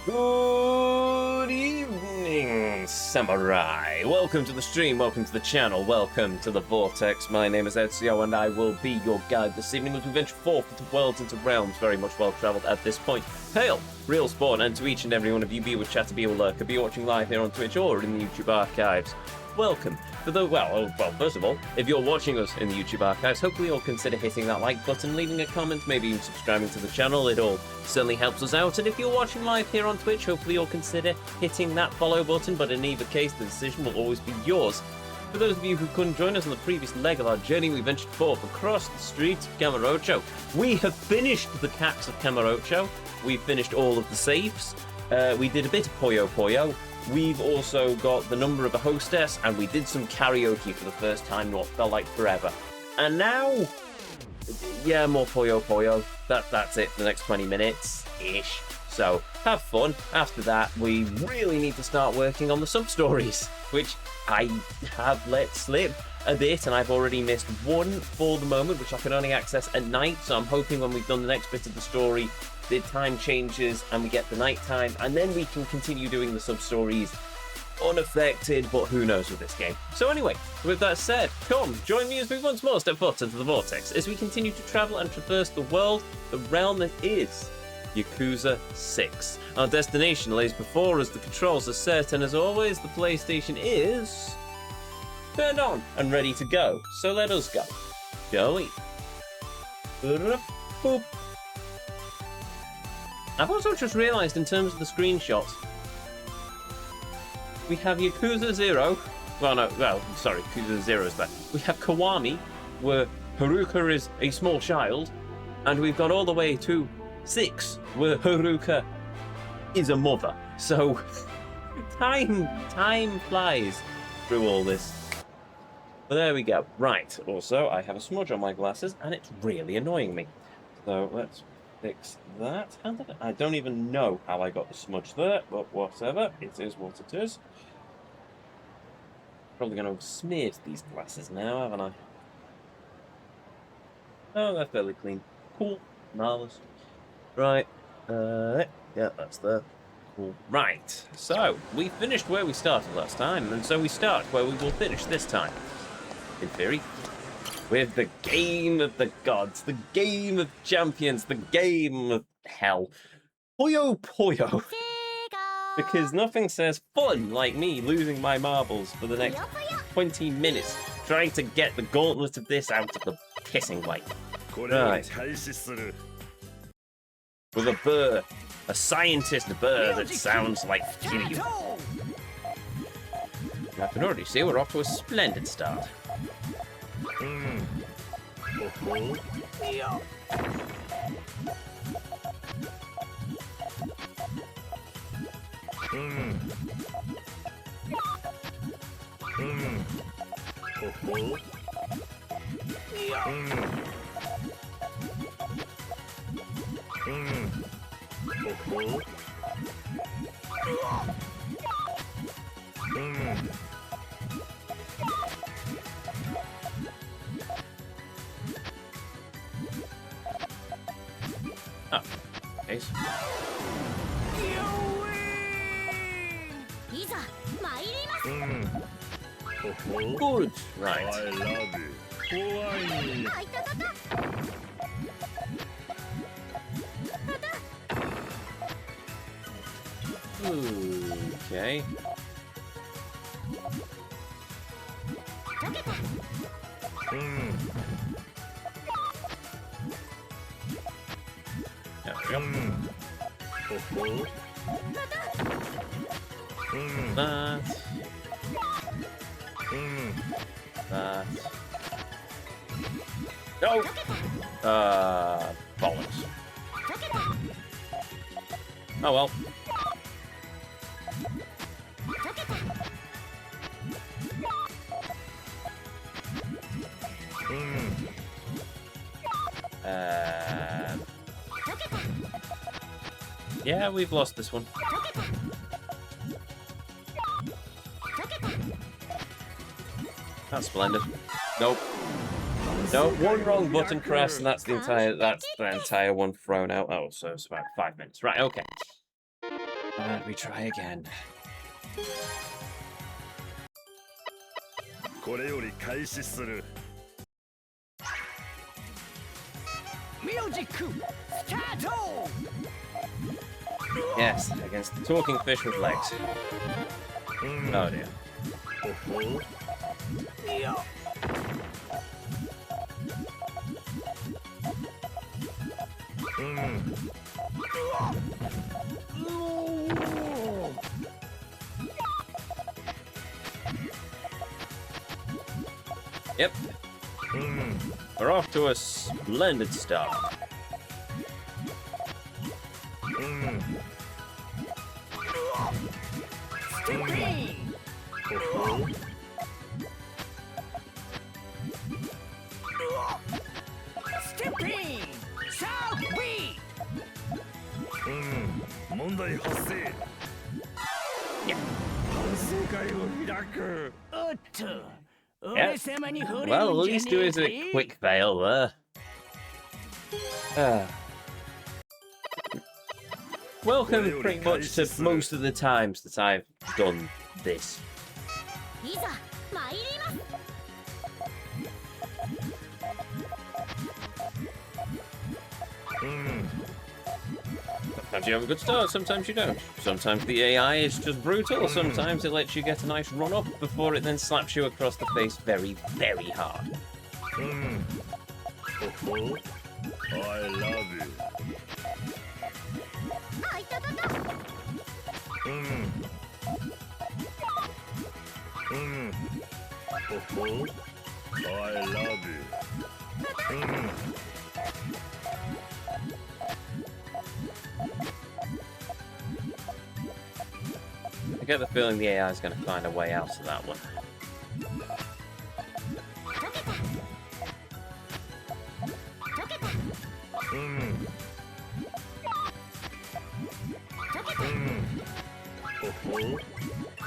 Good evening, Samurai. Welcome to the stream, welcome to the channel, welcome to the Vortex. My name is Ezio and I will be your guide this evening as we venture forth into worlds, into realms very much well travelled at this point. Hail, real spawn, and to each and every one of you, be with chat, be a lurker, be watching live here on Twitch or in the YouTube archives. Welcome. For the, well, first of all, if you're watching us in the YouTube archives, hopefully you'll consider hitting that like button, leaving a comment, maybe even subscribing to the channel. It all certainly helps us out. And if you're watching live here on Twitch, hopefully you'll consider hitting that follow button. But in either case, the decision will always be yours. For those of you who couldn't join us on the previous leg of our journey, we ventured forth across the streets of Kamorocho. We have finished the caps of Kamorocho. We've finished all of the safes. We did a bit of Puyo Puyo. We've also got the number of the hostess, and we did some karaoke for the first time in what felt like forever. And now, yeah, more Puyo Puyo. That's it for the next 20 minutes-ish. So, have fun. After that, we really need to start working on the sub-stories, which I have let slip a bit, and I've already missed one for the moment, which I can only access at night. So I'm hoping when we've done the next bit of the story, the time changes and we get the night time, and then we can continue doing the sub-stories unaffected, but who knows with this game. So anyway, with that said, come, join me as we once more step foot into the Vortex, as we continue to travel and traverse the world, the realm that is Yakuza 6. Our destination lays before us, the controls are set, and as always, the PlayStation is turned on and ready to go. So let us go. Shall we? Boop. I've also just realised in terms of the screenshots, we have Yakuza 0. Yakuza 0 is there. We have Kiwami, where Haruka is a small child, and we've got all the way to 6, where Haruka is a mother. So, time flies through all this. But there we go. Right, also, I have a smudge on my glasses, and it's really annoying me. So, let's fix that. I don't even know how I got the smudge there, but whatever. It is what it is. Probably going to have smeared these glasses now, haven't I? Oh, they're fairly clean. Cool. Marvellous. Right. Yeah, that's there. Cool. Right. So, we finished where we started last time, and so we start where we will finish this time. In theory. With the game of the gods, the game of champions, the game of hell. Puyo Puyo. Because nothing says fun like me losing my marbles for the next 20 minutes trying to get the gauntlet of this out of the pissing way. Right. With a burr. A scientist burr that sounds like Kiryu. I can already see we're off to a splendid start. Oh, okay. Good, right. I love it. Okay. There we go. That. No! Bollocks. Oh well. Yeah, we've lost this one. That's splendid. Nope. No, one wrong button press, and that's the entire one thrown out. Oh, so it's about 5 minutes. Right, okay. Alright, we try again. Yes, against the talking fish with legs. Oh dear. Yep. We're off to a splendid start. Yeah. Well, at least there is a quick fail there. Welcome pretty much to most of the times that I've done this. Sometimes you have a good start, sometimes you don't. Sometimes the AI is just brutal, sometimes it lets you get a nice run up before it then slaps you across the face very, very hard. I love you. I love you. I get the feeling the AI is going to find a way out of that one.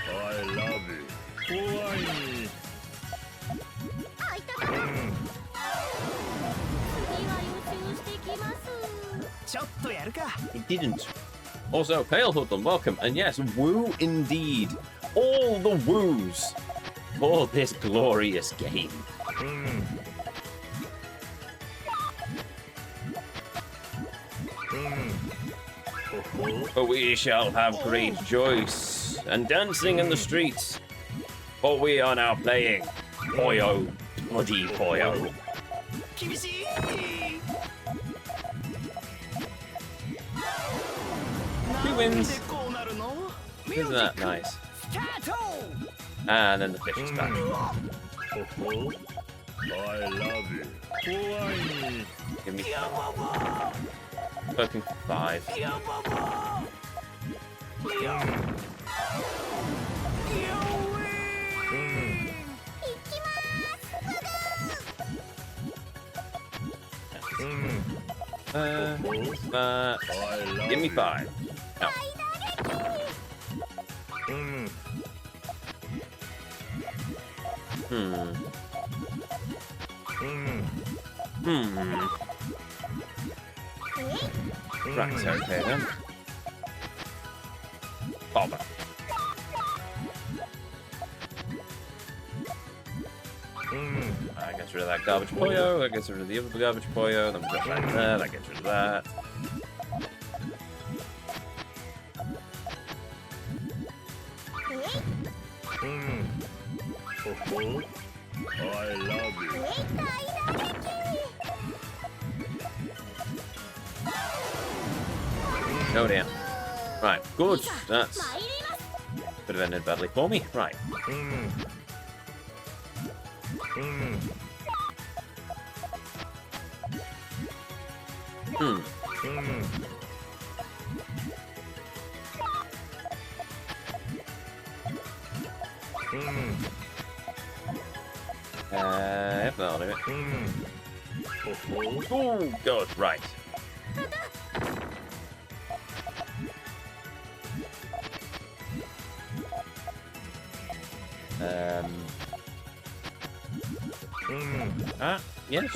I love you. He didn't. Also, Pale Hoodlum, welcome. And yes, woo indeed. All the woos for this glorious game. For we shall have great joys and dancing in the streets. For we are now playing Puyo, bloody Puyo. Who wins? Isn't that nice? And then the fish is back. I love you. Give me 5. Poking for 5. Give me 5. No. Right, okay then. Bobber. That gets rid of that garbage Puyo, that gets rid of the other garbage Puyo, then we drop that there, that gets rid of that. I love you. Oh damn. Right, good. That's could have ended badly for me. Right. Yep, that'll do it. Oh, God, right. Yes.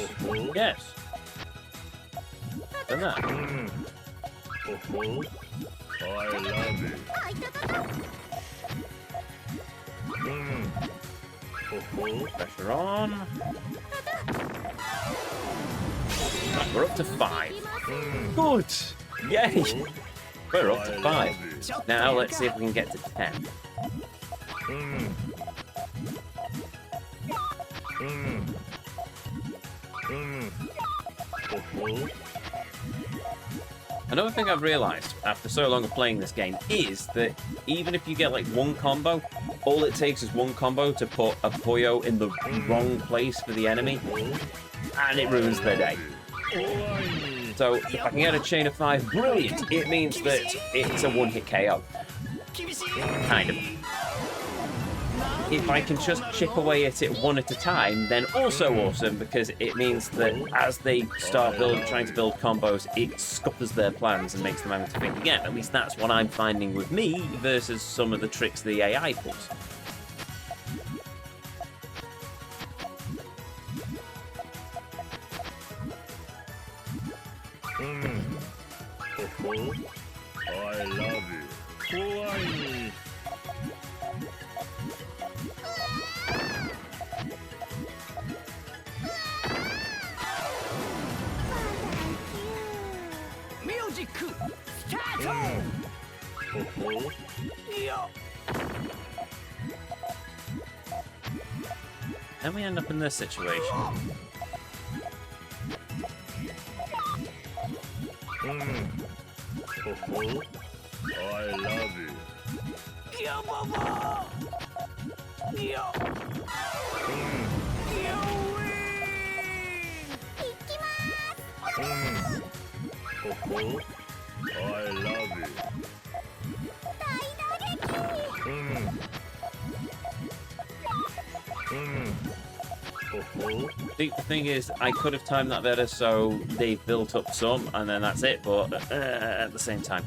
Yes. Done that. I love you. Pressure on. Right, we're up to 5. Good! Yay! We're up to 5. Now let's see if we can get to 10. Another thing I've realised after so long of playing this game is that even if you get like one combo, all it takes is one combo to put a Puyo in the wrong place for the enemy, and it ruins their day. So if I can get a chain of 5, brilliant! It means that it's a one-hit KO. Kind of. If I can just chip away at it one at a time, then also awesome, because it means that as they start trying to build combos, it scuppers their plans and makes them have to think again. At least that's what I'm finding with me versus some of the tricks the AI pulls. I love you. Then we end up in this situation. I love you. I love you. The thing is, I could have timed that better, so they've built up some, and then that's it, but at the same time.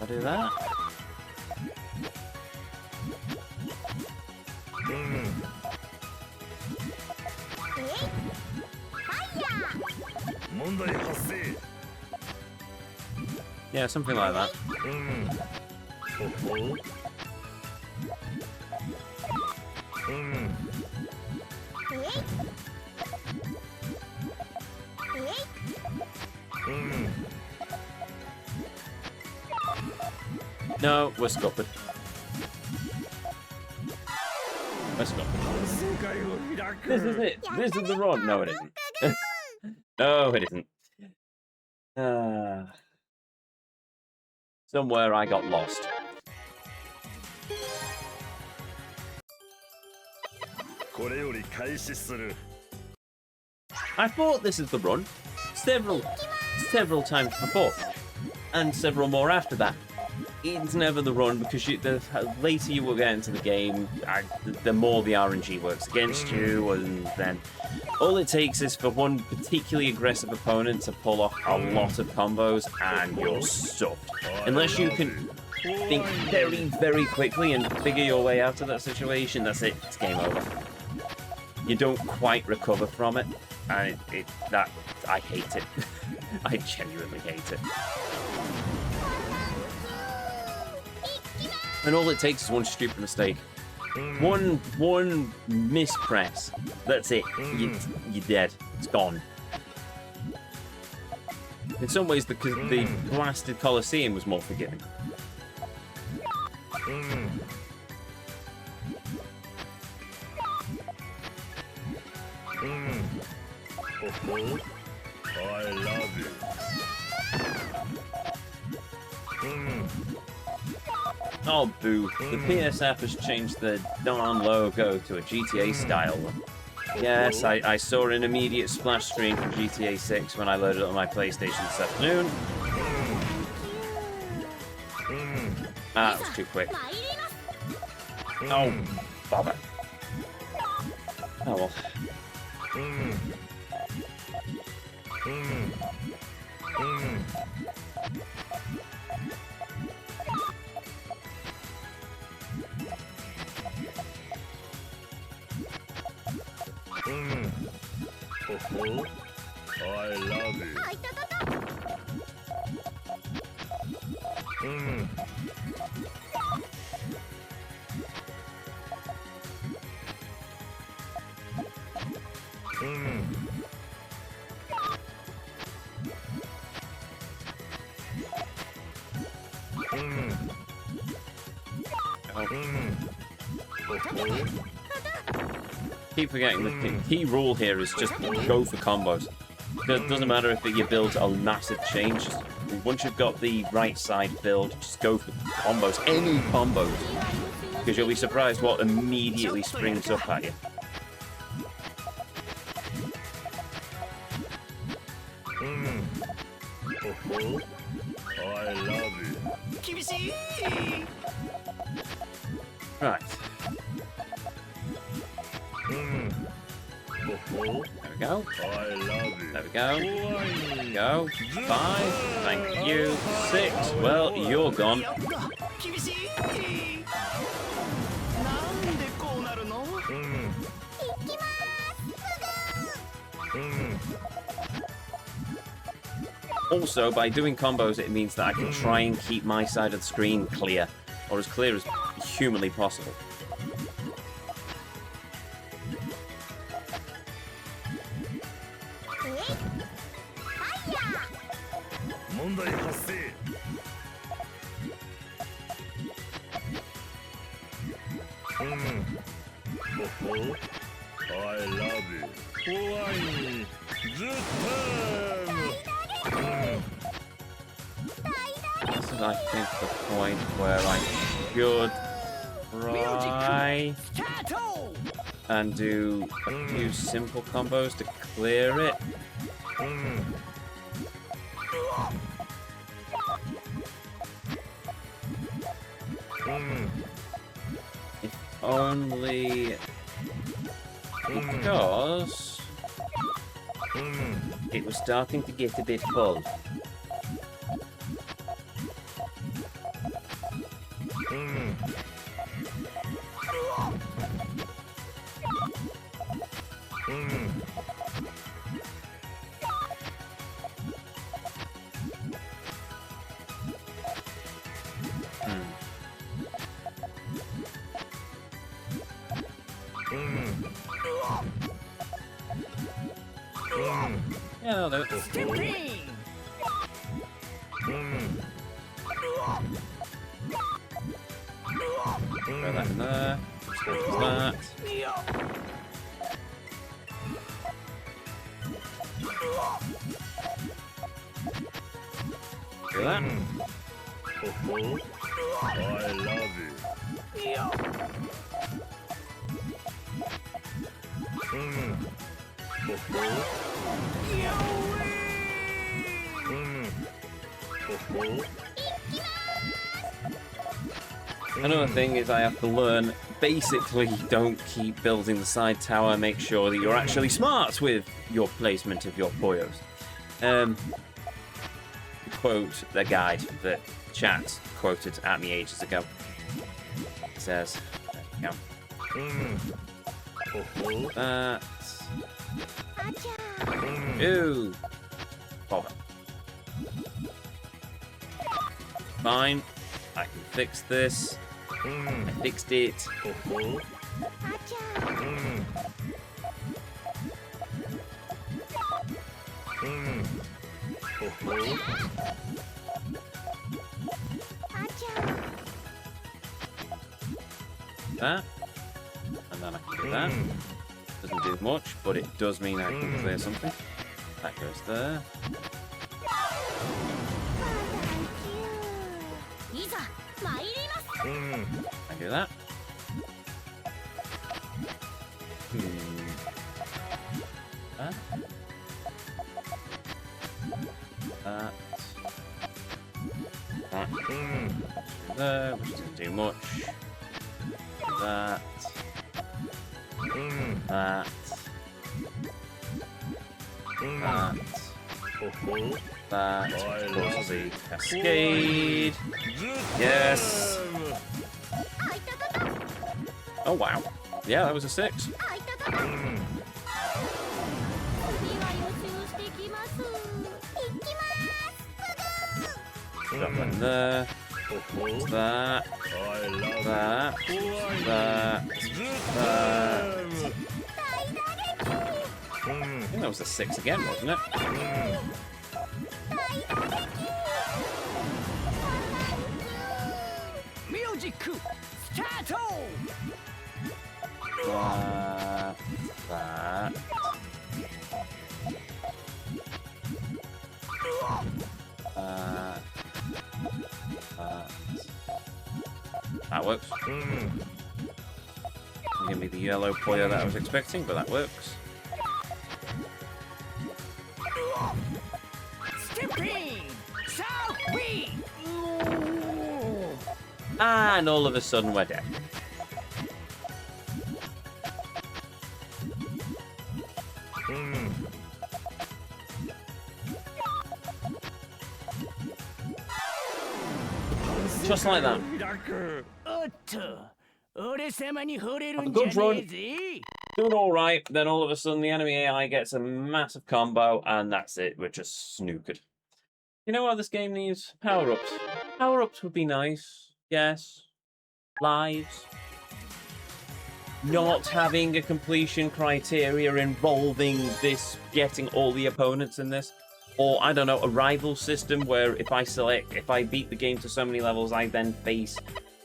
I'll do that. Yeah, something like that. No, we're scuppered. We're scuppered. This is it. This is the run. No, it isn't. No, it isn't. Somewhere I got lost. I thought this is the run several times before, and several more after that. It's never the run, because the later you will get into the game, the more the RNG works against you, and then all it takes is for one particularly aggressive opponent to pull off a lot of combos, and you're stuffed. Unless you can think very, very quickly and figure your way out of that situation, that's it. It's game over. You don't quite recover from it, and I hate it. I genuinely hate it. And all it takes is one stupid mistake. One mispress. That's it. You're dead. It's gone. In some ways, the blasted Colosseum was more forgiving. I love you. Oh, boo. The PSF has changed the darn logo to a GTA style one. Yes, I saw an immediate splash screen from GTA 6 when I loaded it on my PlayStation this afternoon. Ah, that was too quick. Oh, bother. Oh well. Oh, I love you. Mm. Mm. Mm. Mm. Oh. Keep forgetting the key rule here is just go for combos. It doesn't matter if your build's a massive change. Just, once you've got the right side build, just go for combos. Any combos. Because you'll be surprised what immediately springs up at you. Mm. Oh, I love you. Right. Mm. Oh, There we go. I love you. There we go. There we go. 5. Thank you. 6. Well, you're gone. Mm. Mm. Also, by doing combos, it means that I can try and keep my side of the screen clear, or as clear as humanly possible. Mm. Oh, I love you. Why? This is, I think, the point where I should try and do a few simple combos to clear it. Mm. Mm. If only because it was starting to get a bit full. Mm. Mm. Yeah, no. Throw that in there. Just that. Do that. Oh, I love you. Mm. Oh. Another thing is I have to learn, basically, don't keep building the side tower, make sure that you're actually smart with your placement of your Poyos. Quote the guide that chat quoted at me ages ago. It says, there we go. That. Ooh. Bother. Fine. I can fix this. I fixed it. That. And then I can do that. Doesn't do much, but it does mean I can clear something. That goes there. I do that. That. That. That. There, which doesn't do much. That. That. That. That. Of course, the cascade. Yes. Oh wow. Yeah, that was a 6. Drop that in there. That. That. That. That. I think that was a 6 again, wasn't it? Music start! That. That works. Give me the yellow Poyo that I was expecting, but that works. And all of a sudden we're dead. Just like that. A good run. Doing alright, then all of a sudden the enemy AI gets a massive combo, and that's it. We're just snookered. You know what this game needs? Power-ups. Power-ups would be nice. Yes. Lives. Not having a completion criteria involving this, getting all the opponents in this. Or, I don't know, a rival system where if I beat the game to so many levels, I then face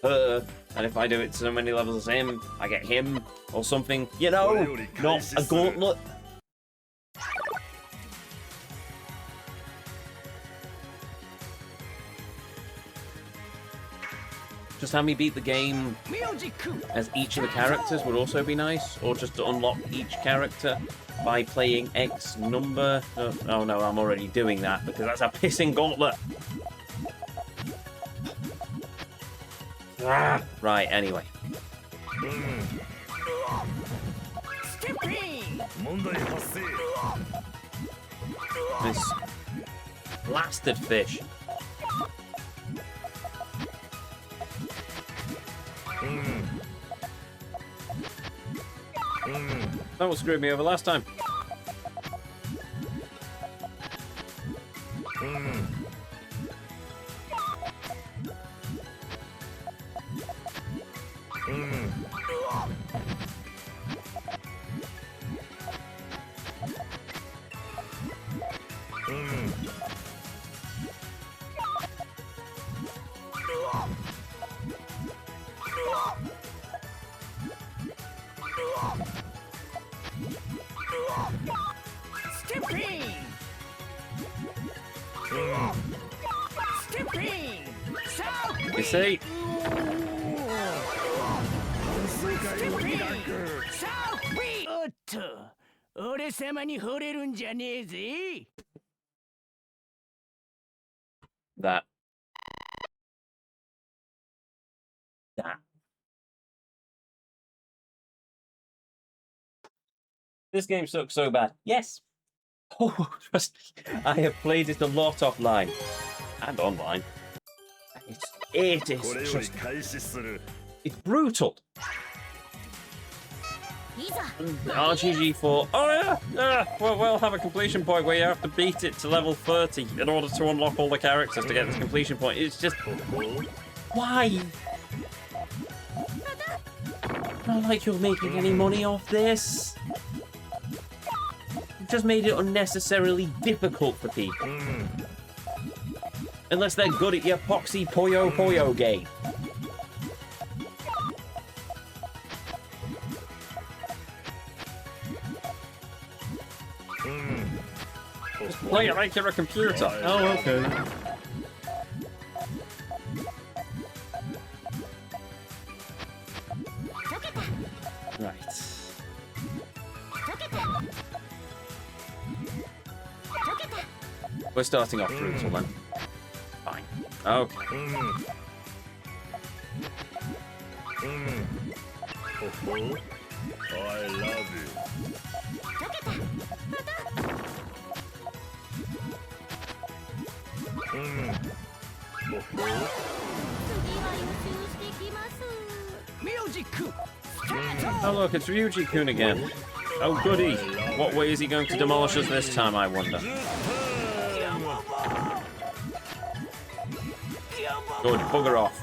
her. And if I do it to so many levels as him, I get him. Or something, you know, not a gauntlet. Just have me beat the game as each of the characters would also be nice, or just to unlock each character by playing X number. Oh no, I'm already doing that because that's a pissing gauntlet. Right, anyway. This blasted fish. That was screwed me over last time. You see? That. This game sucks so bad. Yes. Oh, trust me. I have played it a lot offline and online. It is just... It's brutal. RGG for... Oh yeah! Well, we'll have a completion point where you have to beat it to level 30 in order to unlock all the characters to get this completion point. It's just... Why? Not like you're making any money off this. You just made it unnecessarily difficult for people. Unless they're good at your poxy Poyo game. Just play it like you're a computer. Oh, okay. Right. We're starting off brutal then. Fine. Okay. I love you. Oh look, it's Ryuji-kun again. Oh goody. What way is he going to demolish us this time, I wonder? Good, bugger off.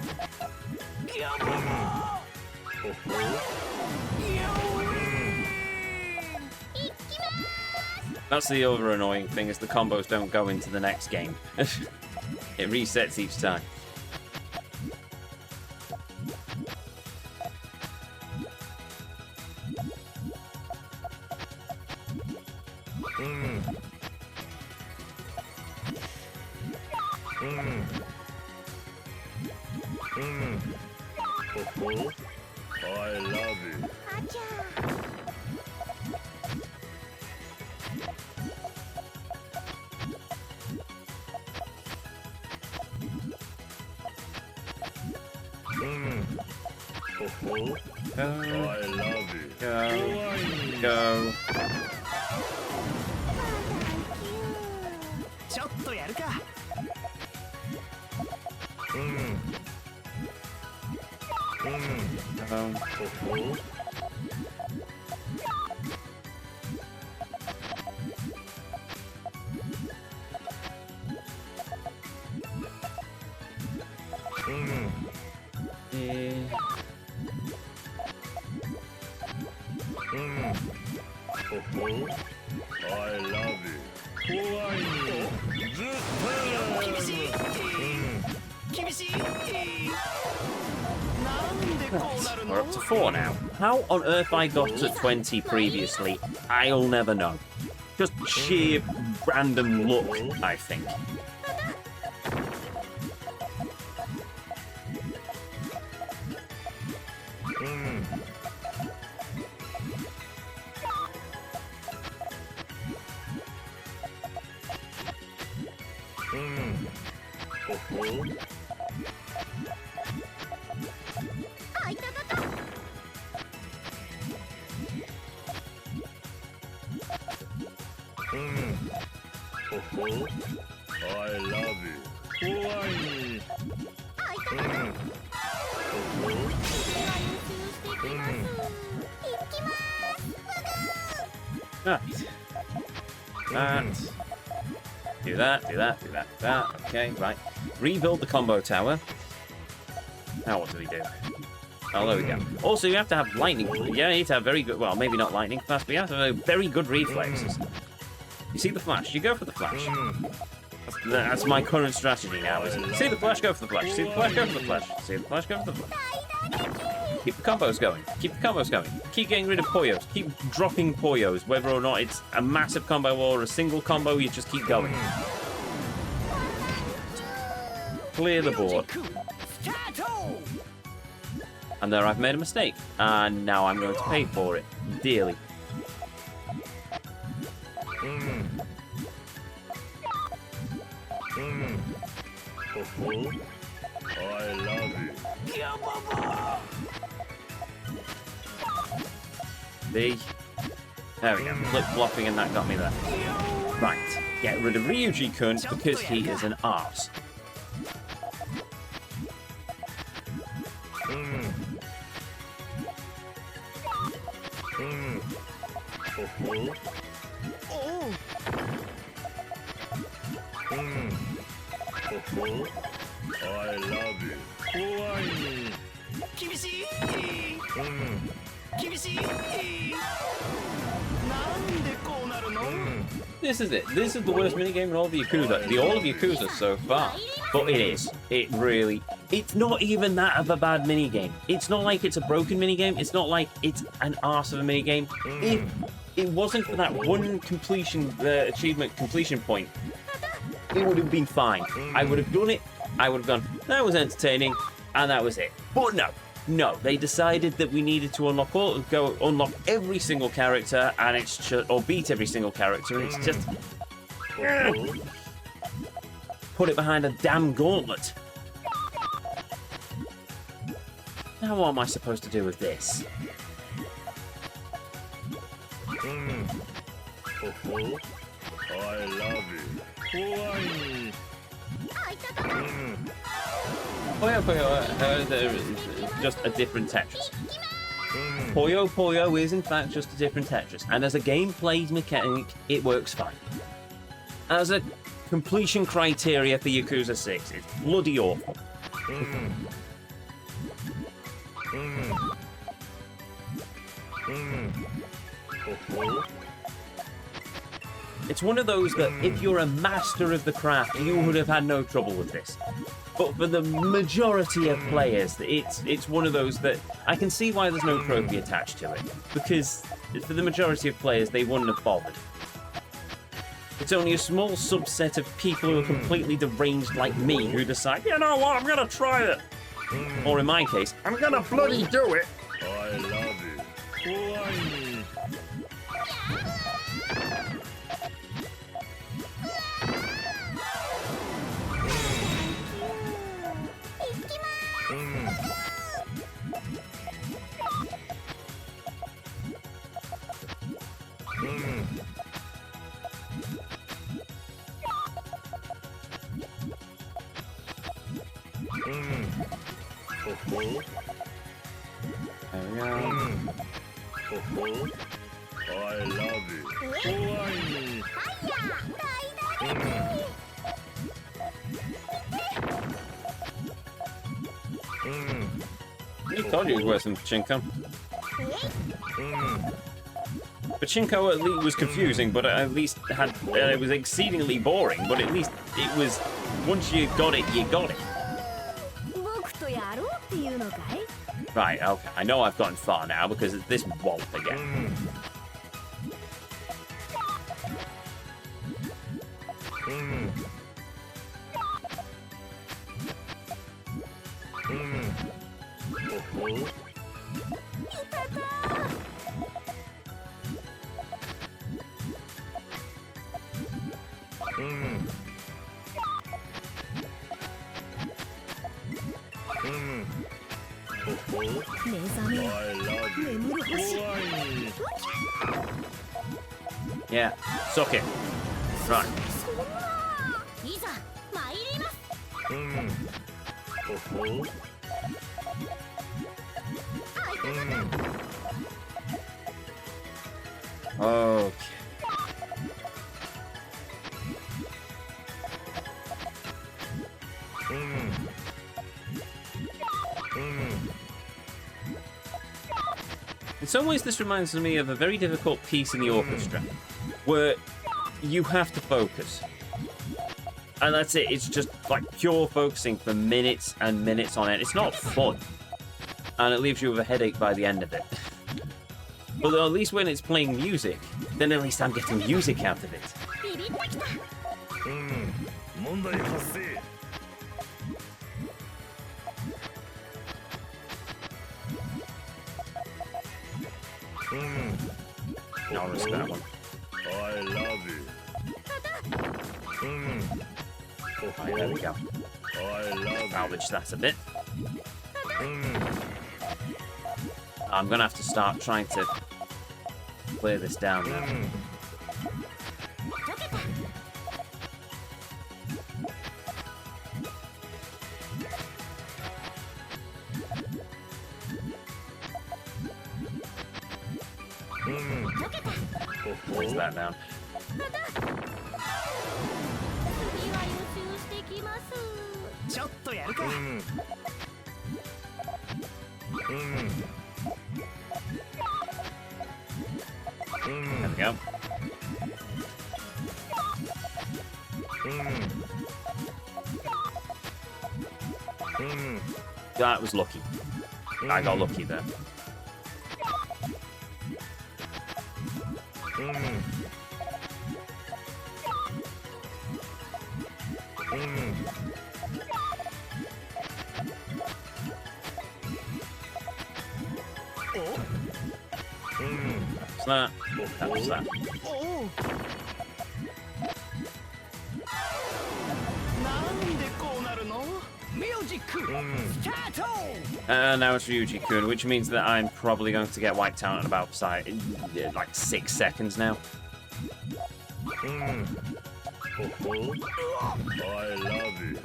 That's the other annoying thing, is the combos don't go into the next game. It resets each time. I love you. Go, I love you. go. ちょっとやるか。 Go. I love you. 怖いよ。ずっと。厳しい。厳しい。なんでこうなるの？ We're up to 4 now. How on earth I got to 20 previously, I'll never know. Just sheer random luck, I think. I love you. 怖い。Right. And do that, do that, do that, do that. Okay, right. Rebuild the combo tower. Now what do we do? Oh, there we go. Also, you have to have lightning. Yeah, you need to have very good. Well, maybe not lightning fast, but you have to have very good reflexes. You see the flash? You go for the flash. That's my current strategy now. See the flash? Go for the flash. See the flash? Go for the flash. See the flash? Go for the flash. Keep the combos going. Keep the combos going. Keep getting rid of Poyos. Keep dropping Poyos, whether or not it's a massive combo or a single combo. You just keep going. Clear the board. And there I've made a mistake. And now I'm going to pay for it dearly. I love you. See? There we go. Flip-flopping and that got me there. Right. Get rid of Ryuji-kun because he is an arse. I love you. 怖い。厳しい。厳しい。なんでこうなるの？ This is it. This is the worst minigame in all of Yakuza. All of Yakuza so far. But it is. It really... It's not even that of a bad minigame. It's not like it's a broken minigame. It's not like it's an arse of a minigame. If it wasn't for that one completion achievement completion point, it would have been fine. I would have done it. I would have gone, that was entertaining, and that was it. But no. No, they decided that we needed to unlock every single character, and it's just, or beat every single character, and it's just put it behind a damn gauntlet. Now what am I supposed to do with this? I love you. Puyo is just a different Tetris. Puyo is in fact just a different Tetris, and as a gameplay mechanic, it works fine. As a completion criteria for Yakuza 6, it's bloody awful. It's one of those that if you're a master of the craft, you would have had no trouble with this. But for the majority of players, it's one of those that I can see why there's no trophy attached to it. Because for the majority of players, they wouldn't have bothered. It's only a small subset of people who are completely deranged like me who decide, you know what, I'm gonna try it. Or in my case, I'm gonna bloody do it. I love it. Kawaii. There we go. I love it. Kawaii. You told you it was worse than Pachinko. Pachinko at least was confusing, but at least had it was exceedingly boring. But at least it was once you got it, you got it. Right, okay. I know I've gotten far now because it's this wallop again. Yeah, suck it. Right. Okay. In some ways, this reminds me of a very difficult piece in the orchestra, where you have to focus. And that's it. It's just like pure focusing for minutes and minutes on end. It's not fun. And it leaves you with a headache by the end of it. But at least when it's playing music, then at least I'm getting music out of it. I'll risk that one. I love it. Right, there we go. I love Salvage that a bit. I'm gonna have to start trying to clear this down now. Where's that down? There we go. That was lucky. I got lucky there. That was that. Now it's Ryuji-kun, which means that I'm probably going to get wiped out in about like 6 seconds now. I love it.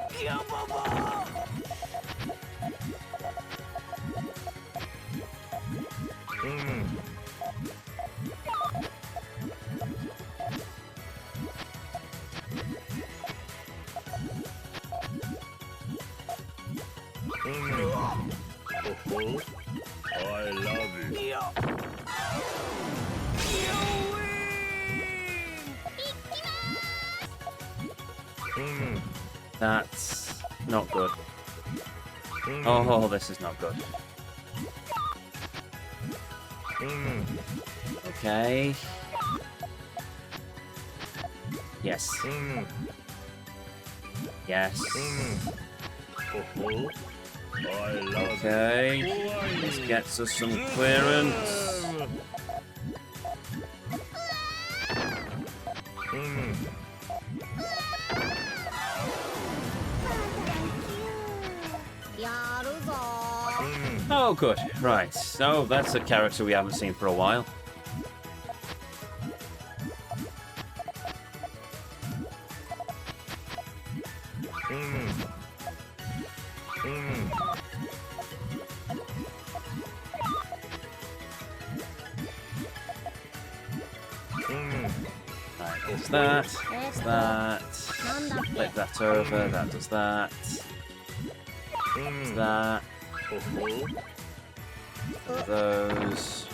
I love it. You win! That's not good. Oh, this is not good. Okay. Yes. Yes. Okay. This gets us some clearance. Oh, good. Right. So that's a character we haven't seen for a while. Right, there's that. There's that. Flip that over. That does that. There's that. Those.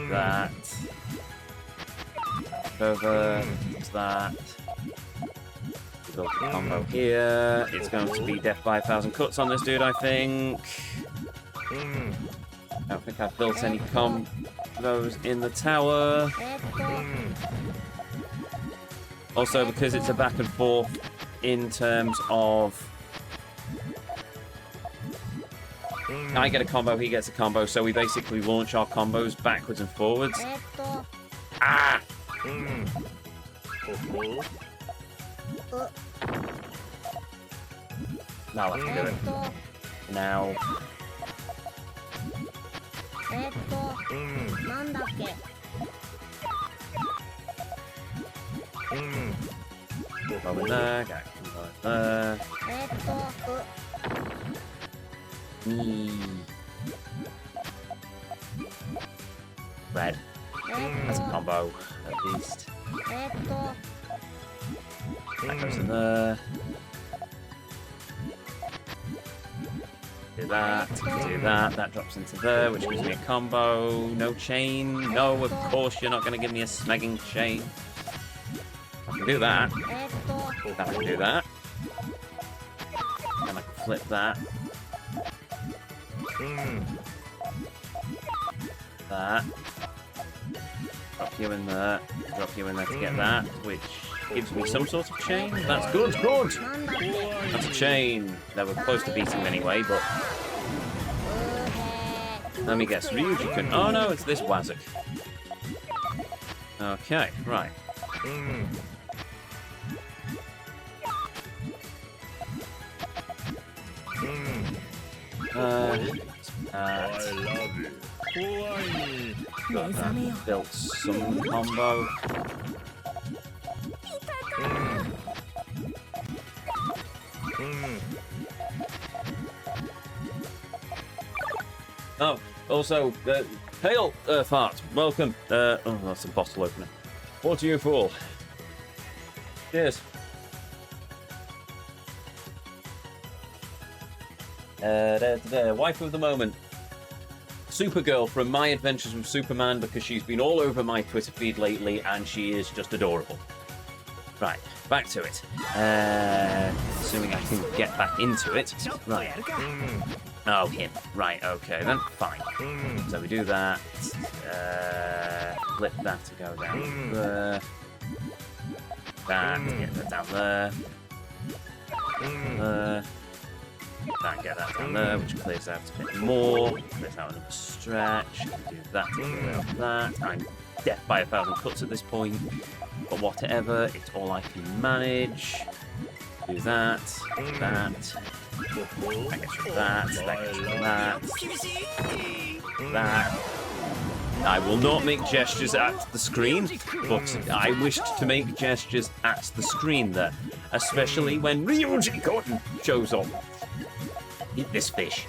That. Over. There's that. We built a combo here. It's going to be death by 1,000 cuts on this dude, I think. I don't think I've built any combos in the tower. Also, because it's a back and forth in terms of I get a combo, he gets a combo, so we basically launch our combos backwards and forwards. Ah! Now I can do it. Now. Over there, over there. Red. That's a combo, at least. That goes in there. Do that, do that. That drops into there, which gives me a combo. No chain. No, of course you're not going to give me a smegging chain. I can do that. And I can do that. And I can flip that. That. Drop you in there. Drop you in there to get that, which gives me some sort of chain. That's good, good! That's a chain. They were close to beating him anyway, but... Let me guess. Ryu Ga Gotoku. Oh no, it's this Wazak. Okay, right. I love it. Got that. Built some combo. Oh, also, hail, Fart. Welcome. Oh, that's a bottle opener. What do you fool? Cheers. Wife of the moment. Supergirl from My Adventures with Superman, because she's been all over my Twitter feed lately and she is just adorable. Right, back to it. Assuming I can get back into it. Right. Oh, him. Right, okay, then fine. So we do that. Flip that to go down there. That, get that down there. There. That, get that down there, which clears out a bit more. Clears out another stretch. Do that to clear out that. I'm death by 1,000 cuts at this point. But whatever, it's all I can manage. Do that. That. That gets rid of that. That gets rid of that. That. I will not make gestures at the screen, but I wished to make gestures at the screen there. Especially when Ryu Ga Gotoku shows up. Eat this fish.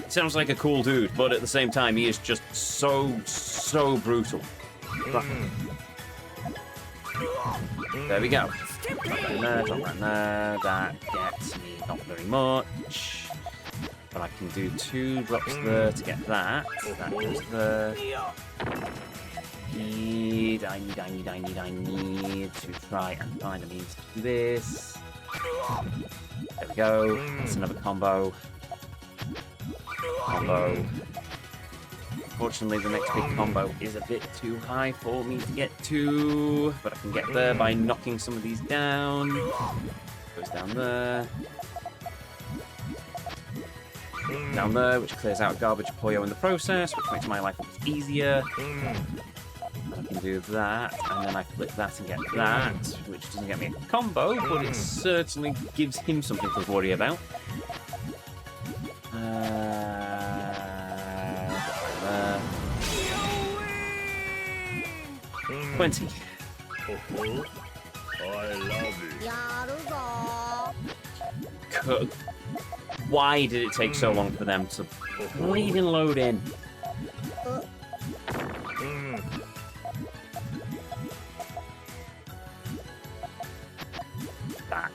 He sounds like a cool dude, but at the same time, he is just so brutal. There we go. Drop that in there, drop that in there. That gets me not very much. But I can do 2 drops there to get that. That goes there. I need to try and find a means to do this. There we go. That's another combo. Combo. Unfortunately, the next big combo is a bit too high for me to get to, but I can get there by knocking some of these down. Goes down there. Down there, which clears out garbage Poyo in the process, which makes my life a bit easier. I can do that, and then I flip that and get that, which doesn't get me a combo, but it certainly gives him something to worry about. 20. I love it. Why did it take so long for them to bleed and load in? That.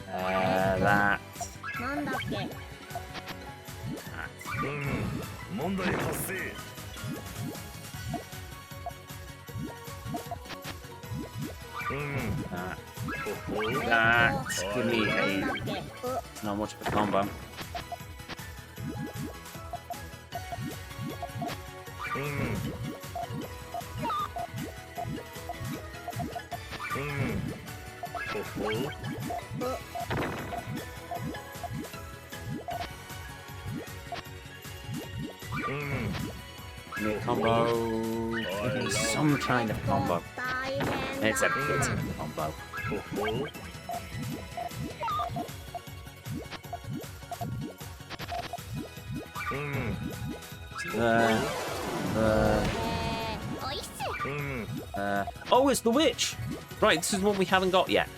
That. That. Give me a... It's not much of a combo. Give me a combo. Give me some kind of combo. It's a bit of a combo. Oh, it's the witch! Right, this is one we haven't got yet.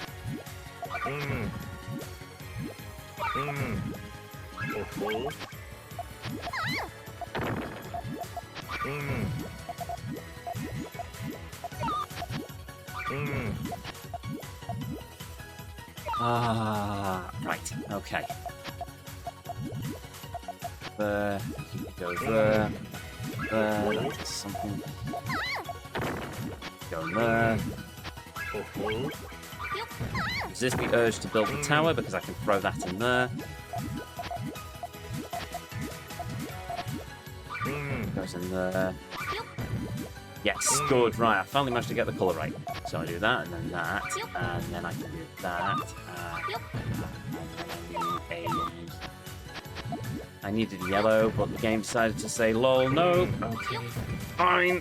Right, okay. There, go there. There, that's something. Go there. Resist the urge to build the tower because I can throw that in there. Goes in there. Yes, good, right, I finally managed to get the colour right. So I do that, and then that, and then I can do that, I needed yellow, but the game decided to say, lol, no. Okay, fine.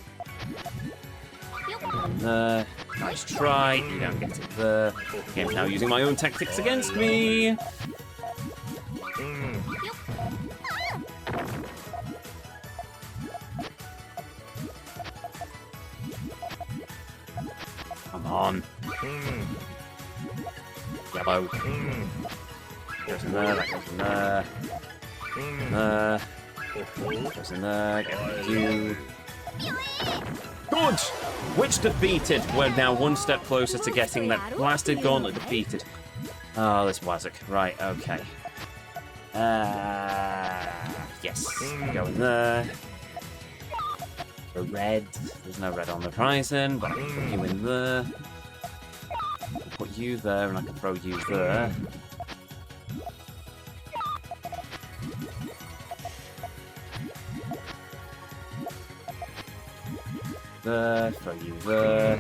There. Nice try, you don't get it there. The game's now using my own tactics against me. Come on. Yellow. Goes in there, that goes in there. There. Goes in there, get you. Good! Witch defeated. We're now one step closer to getting that blasted gauntlet defeated. Oh, this Wazak. Right, okay. Yes. Go in there. The red. There's no red on the horizon, but I can put you in there. I can put you there, and I can throw you there. There, throw you there.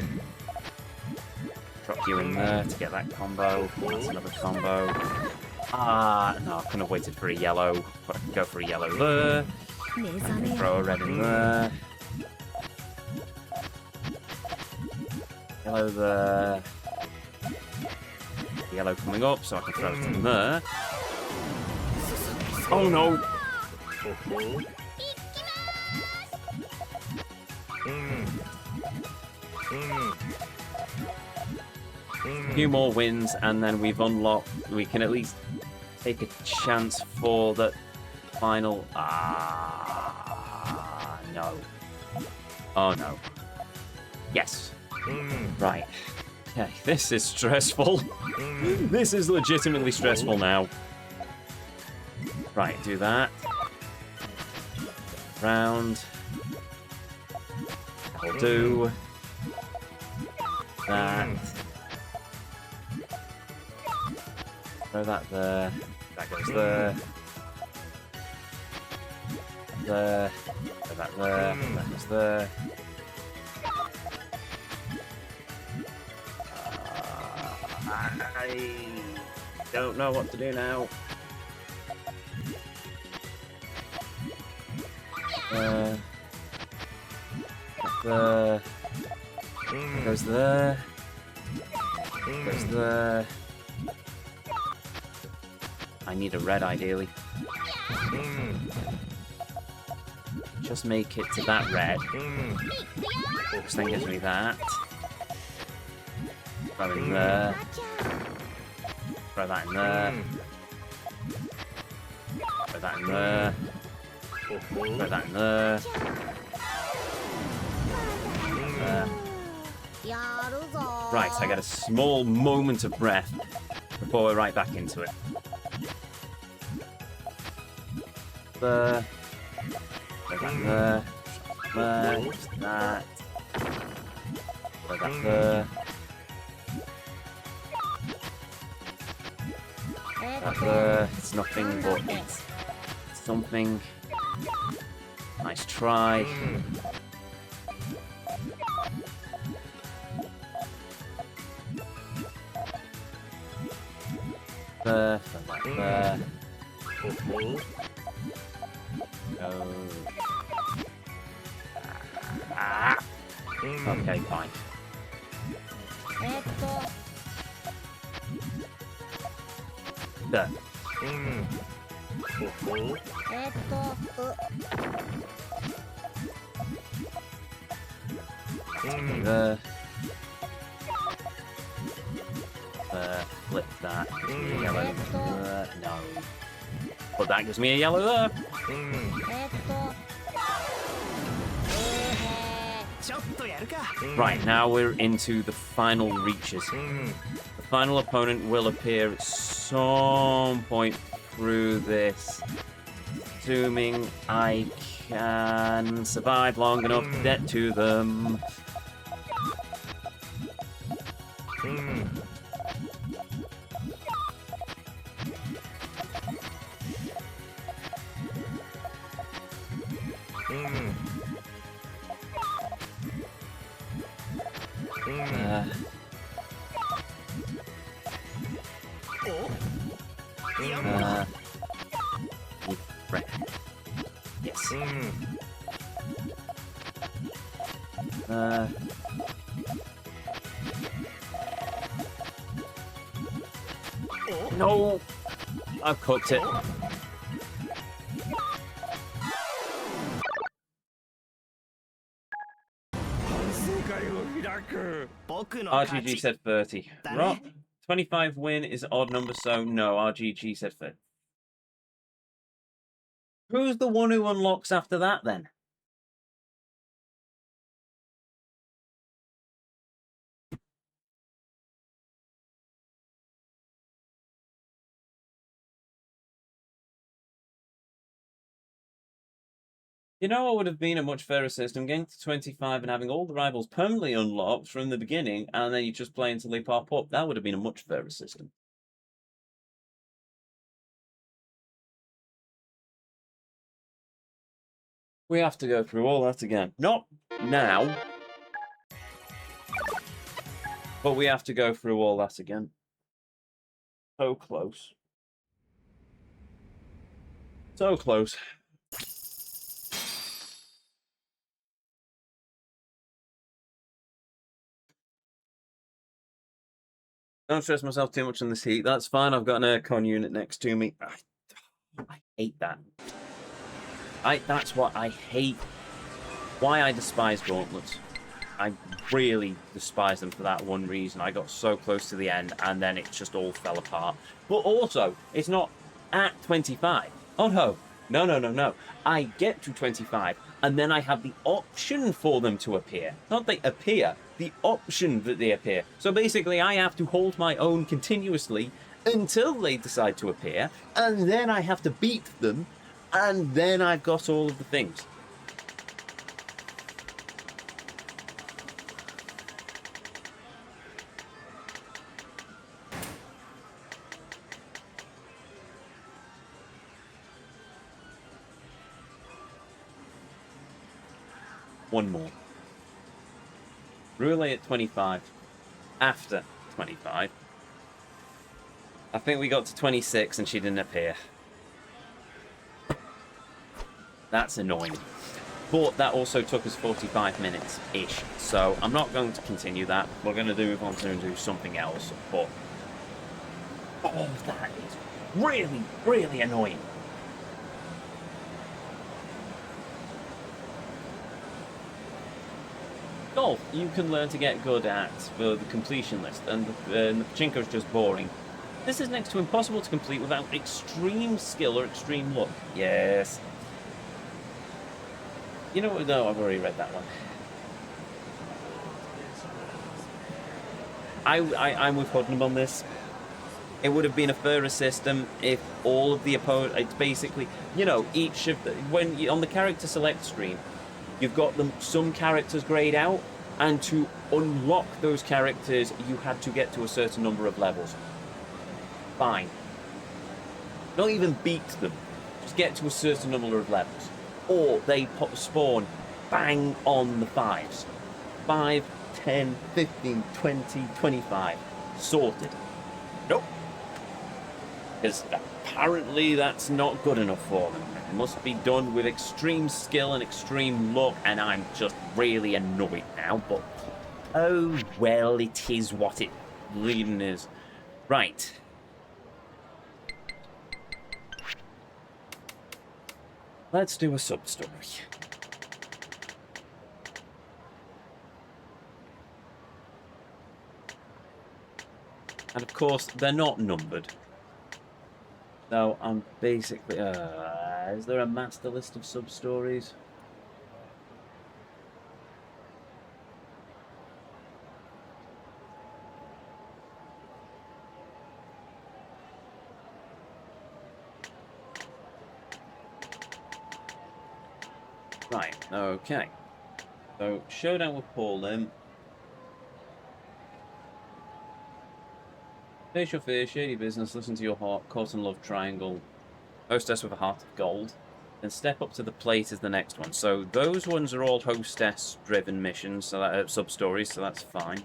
Drop you in there to get that combo. That's another combo. No, I couldn't have waited for a yellow, but I can go for a yellow there. Throw a red in there. Yellow there. Yellow coming up, so I can throw it in there. Oh no! A few more wins, and then we've unlocked. We can at least take a chance for the final. No. Oh no. Yes. Right. Okay, this is stressful. This is legitimately stressful now. Right, do that. Round. I'll do that. Throw that there. That goes there. There. Throw that there. That goes there. I don't know what to do now. There. Goes there. Goes there. I need a red, ideally. Just make it to that red. Which then gives me that. Throw in there. Throw that in there. Throw that in there. Throw that in there. Right, I get a small moment of breath before we're right back into it. There. Throw that there. There. Just that. Throw that there. That there. It's nothing, but it's something. Nice try. There. Throw that there. Go. Okay, fine. There. There. Flip that. Yellow. No. But that gives me a yellow there. Right, now we're into the final reaches. The final opponent will appear at some point through this. Assuming I can survive long enough to get to them. Right. Yes. No! I've cooked it. RGG said 30. Rock, 25 win is odd number, so no, RGG said 30. Who's the one who unlocks after that, then? You know what would have been a much fairer system? Getting to 25 and having all the rivals permanently unlocked from the beginning, and then you just play until they pop up. That would have been a much fairer system. We have to go through all that again. Not now. But we have to go through all that again. So close. So close. Don't stress myself too much in this heat. That's fine. I've got an aircon unit next to me. I hate that. That's what I hate. Why I despise gauntlets. I really despise them for that one reason. I got so close to the end and then it just all fell apart. But also, it's not at 25. Oh no. No. I get to 25 and then I have the option for them to appear. Not they appear, the option that they appear. So basically I have to hold my own continuously until they decide to appear, and then I have to beat them, and then I've got all of the things. One more. Roulette at 25. After 25. I think we got to 26 and she didn't appear. That's annoying. But that also took us 45 minutes-ish. So I'm not going to continue that. We're going to move on to do something else. But oh, that is really, really annoying. Golf, you can learn to get good at for the completion list, and the pachinko's just boring. This is next to impossible to complete without extreme skill or extreme luck. Yes. You know what? No, I've already read that one. I'm with Putnam on this. It would have been a fairer system if all of the opponents, it's basically, you know, each of the, when you, on the character select screen, you've got them some characters grayed out, and to unlock those characters, you had to get to a certain number of levels. Fine. Not even beat them. Just get to a certain number of levels. Or they spawn bang on the 5s. 5, 10, 15, 20, 25. Sorted. Nope. Because apparently that's not good enough for them. It must be done with extreme skill and extreme luck, and I'm just really annoyed now, but oh well, it is what it really is. Right. Let's do a sub-story. And of course, they're not numbered. So I'm basically... is there a master list of sub-stories? Right, okay. So, Showdown with Paul then. Face your fear, shady business, listen to your heart, caught in love triangle, hostess with a heart of gold, then step up to the plate is the next one. So those ones are all hostess-driven missions, so that sub-stories, so that's fine.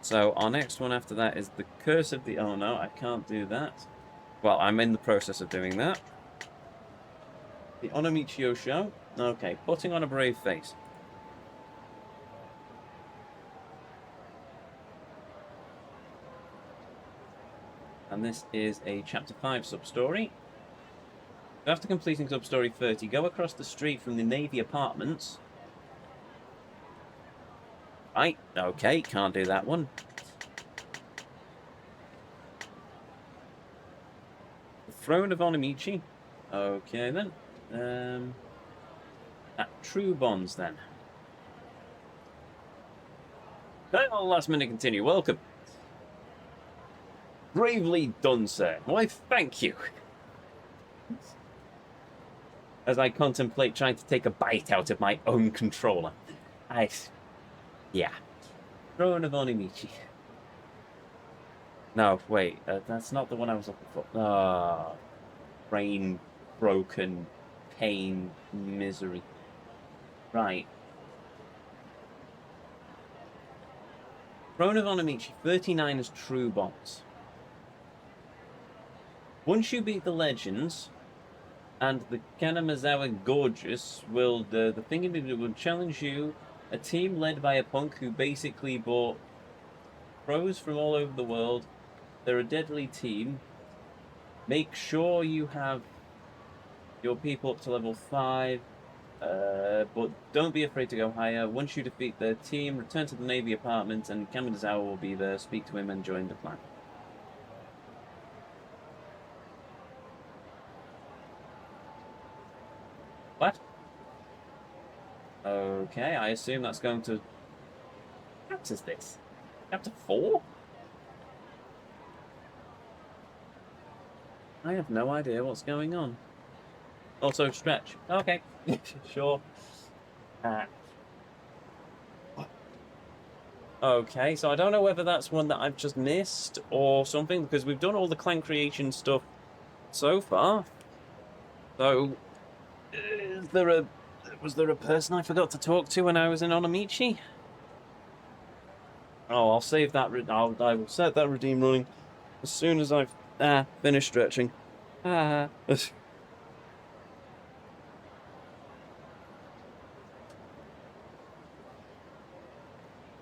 So our next one after that is the Curse of the... Oh no, I can't do that. Well, I'm in the process of doing that. The Onomichio Show. Okay, putting on a brave face. And this is a Chapter 5 sub-story. After completing sub-story 30, go across the street from the Navy Apartments. Right, okay, can't do that one. The Throne of Onomichi. Okay, then. True Bonds, then. Well, last minute continue. Welcome. Bravely done, sir. Why, thank you. As I contemplate trying to take a bite out of my own controller. Yeah. Throne of Onomichi. No, wait. That's not the one I was looking for. Ah. Brain broken. Pain. Misery. Right. Throne of Onomichi. 39 as true bonds. Once you beat the legends, and the Kanamazawa Gorgeous will, the thing will challenge you, a team led by a punk who basically bought pros from all over the world. They're a deadly team. Make sure you have your people up to level 5, but don't be afraid to go higher. Once you defeat their team, return to the Navy Apartment, and Kamadazawa will be there. Speak to him and join the clan. What? Okay, I assume that's going to... What is this? Chapter 4? I have no idea what's going on. Also, stretch. Okay. Sure. Okay, so I don't know whether that's one that I've just missed or something, because we've done all the clan creation stuff so far. So, was there a person I forgot to talk to when I was in Onamichi? Oh, I'll save that. I will set that redeem running as soon as I've finished stretching. Ah.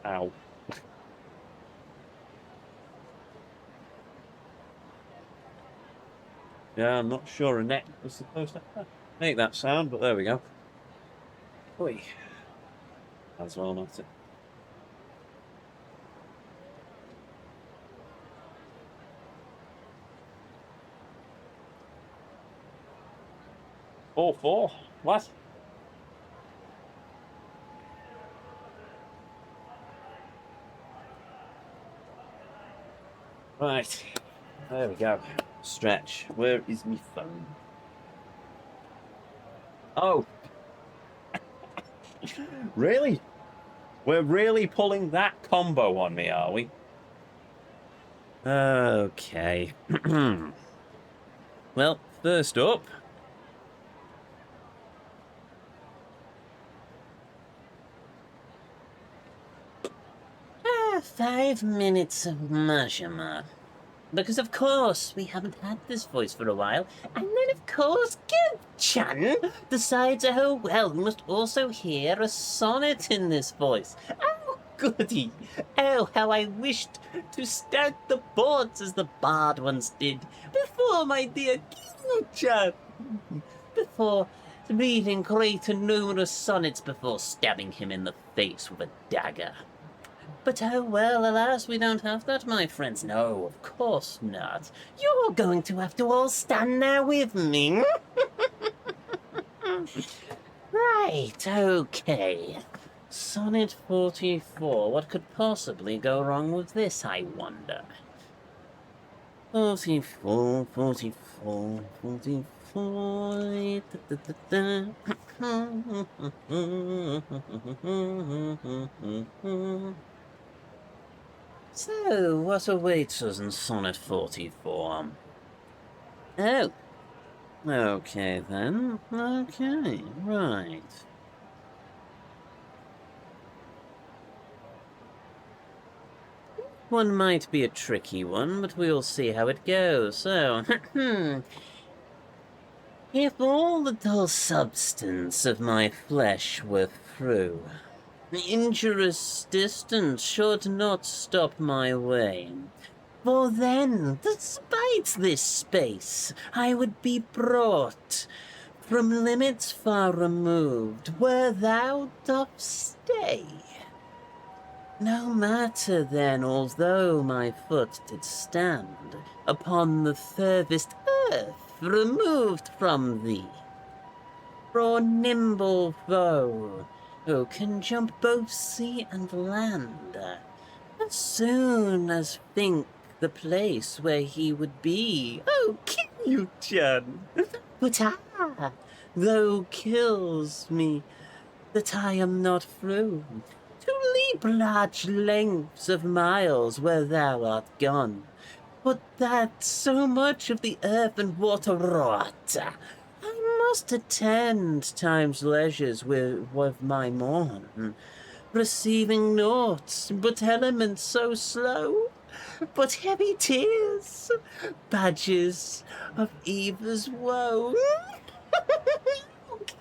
Ow. Yeah, I'm not sure a neck was supposed to make that sound, but there we go. Oi. As well, not it. Oh, 4. What? Right. There we go. Stretch. Where is my phone? Oh. Really? We're really pulling that combo on me, are we? Okay. Well, first up. Ah, 5 minutes of Majima. Because of course, we haven't had this voice for a while. And then of course, Gil-chan decides, oh well, we must also hear a sonnet in this voice. Oh, goody. Oh, how I wished to start the boards as the bard once did. Before, my dear Gil-chan. Before reading great and numerous sonnets before stabbing him in the face with a dagger. But oh well, alas, we don't have that, my friends. No, of course not. You're going to have to all stand there with me. Right, okay. Sonnet 44. What could possibly go wrong with this, I wonder? 44, 44, 44. So, what awaits us in Sonnet 44? Oh. Okay, then. Okay, right. One might be a tricky one, but we'll see how it goes. So, if all the dull substance of my flesh were through, injurious distance should not stop my way. For then, despite this space, I would be brought from limits far removed, where thou dost stay. No matter then, although my foot did stand upon the furthest earth removed from thee, for nimble foe, who can jump both sea and land, as soon as think the place where he would be. Oh, Kiryu-chan! But though kills me that I am not through, to leap large lengths of miles where thou art gone, but that so much of the earth and water rot, I must attend time's leisures with my morn, receiving naught but elements so slow, but heavy tears, badges of Eva's woe.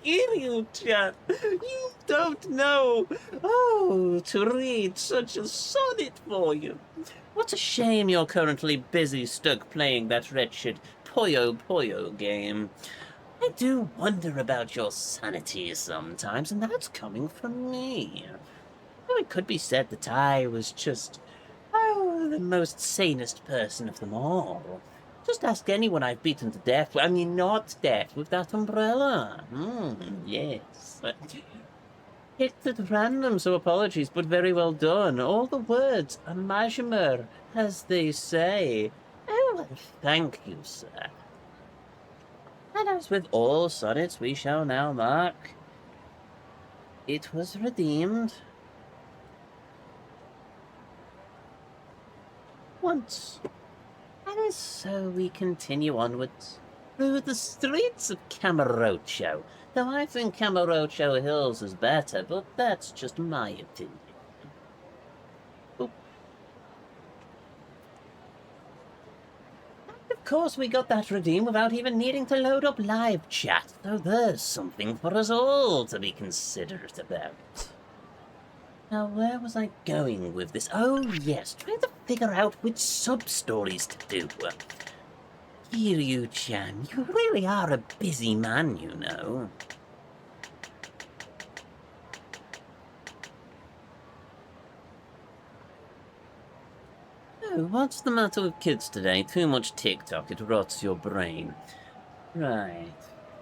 Kiryu-chan, you don't know. Oh, to read such a sonnet for you. What a shame you're currently busy stuck playing that wretched Puyo Puyo game. I do wonder about your sanity sometimes, and that's coming from me. Oh, it could be said that I was just, the most sanest person of them all. Just ask anyone I've beaten to death. I mean, not death, with that umbrella. Yes. Picked at random, so apologies, but very well done. All the words, a Majima, as they say. Oh, well, thank you, sir. And as with all sonnets, we shall now mark it was redeemed. Once. And so we continue onwards through the streets of Kamorocho. Though I think Kamorocho Hills is better, but that's just my opinion. Oop. And of course, we got that redeemed without even needing to load up live chat, so there's something for us all to be considerate about. Now, where was I going with this? Oh, yes, trying to figure out which sub-stories to do. Kiryu-chan, you really are a busy man, you know. Oh, what's the matter with kids today? Too much TikTok, it rots your brain. Right.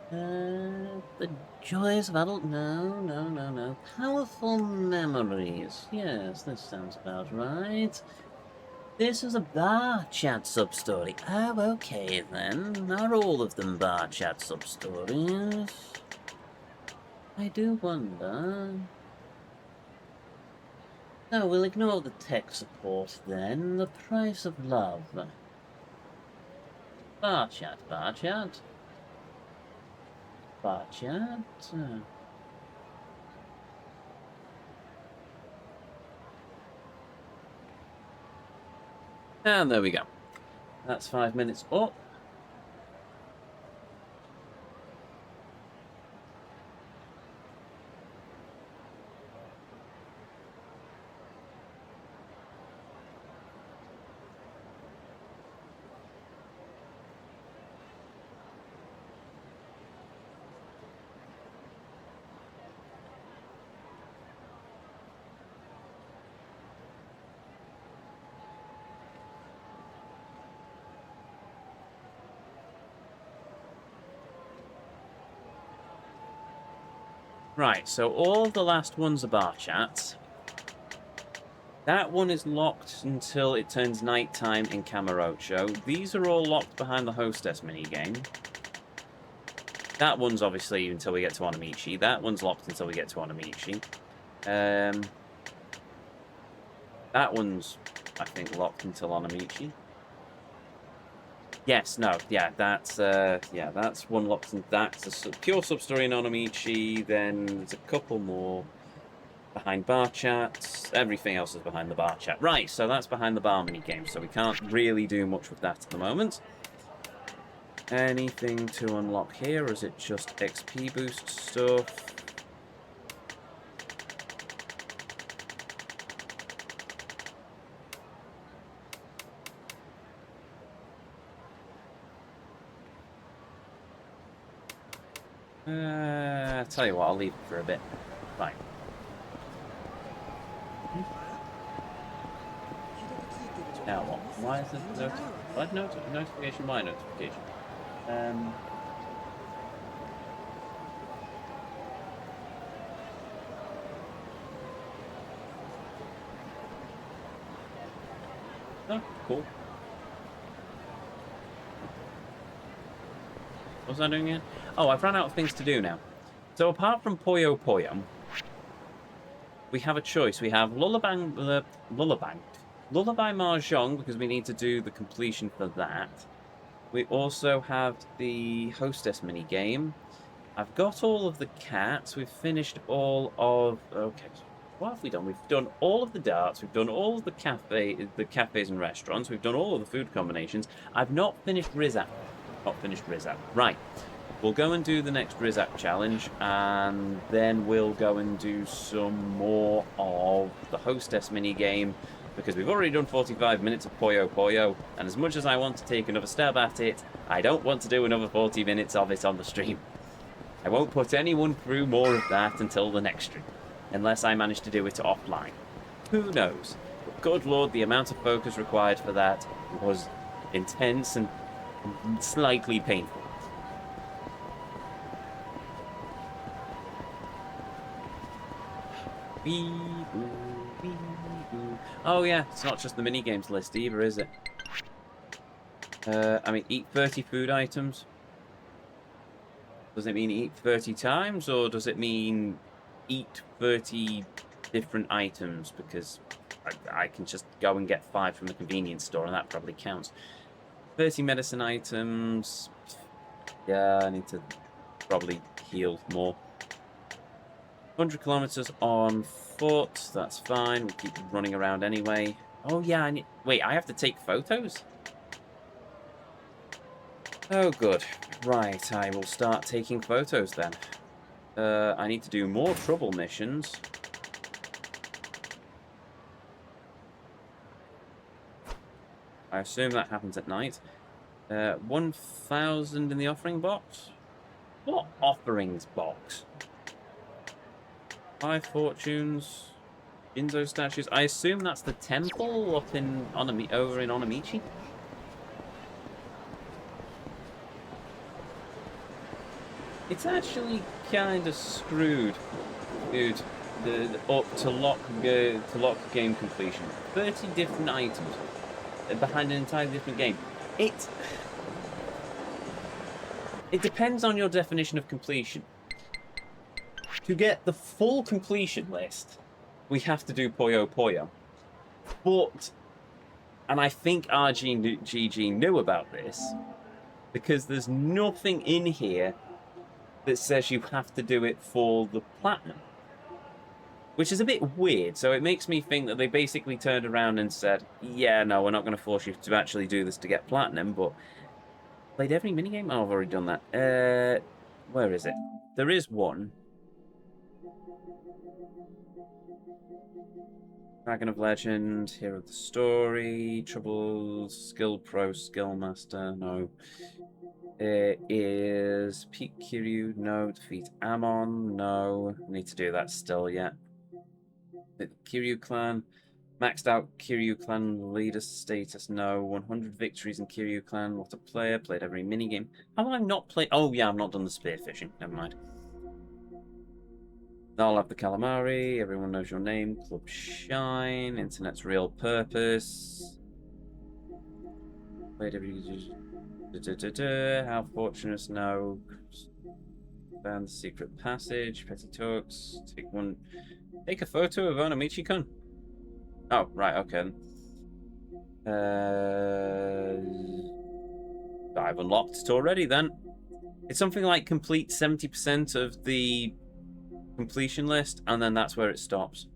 The joys of adult... No. Powerful memories. Yes, this sounds about right. This is a bar chat sub-story. Oh, okay then. Are all of them bar chat sub-stories? I do wonder... No, we'll ignore the tech support then. The price of love. Bar chat. Bar chat. And there we go. That's 5 minutes up. Right, so all of the last ones are bar chats. That one is locked until it turns nighttime in Kamorocho. These are all locked behind the hostess minigame. That one's obviously until we get to Onamichi. That one's locked until we get to Onamichi. That one's, I think, locked until Onamichi. Yes, no, yeah, that's one locked, and that's a pure sub-story in Onamichi. Then there's a couple more behind bar chats. Everything else is behind the bar chat. Right, so that's behind the bar minigame, so we can't really do much with that at the moment. Anything to unlock here, or is it just XP boost stuff? Tell you what, I'll leave it for a bit. Fine. Now what? Why is it notification? Why notification? Oh, cool. What was I doing again? Oh, I've run out of things to do now. So apart from Puyo Puyo, we have a choice. We have Lullaby Mahjong, because we need to do the completion for that. We also have the hostess mini game. I've got all of the cats. We've finished all of... Okay, what have we done? We've done all of the darts. We've done all of the cafes and restaurants. We've done all of the food combinations. I've not finished Rizap. Right. We'll go and do the next Rizap challenge, and then we'll go and do some more of the hostess mini game, because we've already done 45 minutes of Puyo Puyo, and as much as I want to take another stab at it, I don't want to do another 40 minutes of it on the stream. I won't put anyone through more of that until the next stream, unless I manage to do it offline. Who knows? But good lord, the amount of focus required for that was intense and slightly painful. Oh yeah, it's not just the minigames list either, is it? I mean, eat 30 food items. Does it mean eat 30 times, or does it mean eat 30 different items? Because I can just go and get 5 from the convenience store, and that probably counts. 30 medicine items. Yeah, I need to probably heal more. 100 kilometers on foot. That's fine. We'll keep running around anyway. Oh, yeah. Wait, I have to take photos? Oh, good. Right, I will start taking photos then. I need to do more trouble missions. I assume that happens at night. 1,000 in the offering box? What offerings box? 5 fortunes. Ginzo statues. I assume that's the temple up in over in Onamichi? It's actually kind of screwed, dude. Up to lock game completion. 30 different items behind an entirely different game. It depends on your definition of completion. To get the full completion list, we have to do Puyo Puyo. But, and I think RGG knew about this, because there's nothing in here that says you have to do it for the platinum. Which is a bit weird, so it makes me think that they basically turned around and said, yeah, no, we're not going to force you to actually do this to get platinum, but... Played every minigame? Oh, I've already done that. Where is it? There is one. Dragon of Legend, Hero of the Story, Troubles, Skill Pro, Skill Master, no. It is Peak Kiryu, no. Defeat Amon, no. Need to do that still yet. The Kiryu Clan, maxed out Kiryu Clan leader status, no. 100 victories in Kiryu Clan, multiplayer, played every minigame. How have I not played? Oh yeah, I've not done the spearfishing, never mind. I'll have the calamari, everyone knows your name, Club Shine, internet's real purpose. Played every... How fortunate, no. Found the secret passage, petty talks, take a photo of Onamichi-kun. Oh, right, okay. I've unlocked it already then. It's something like complete 70% of the completion list, and then that's where it stops.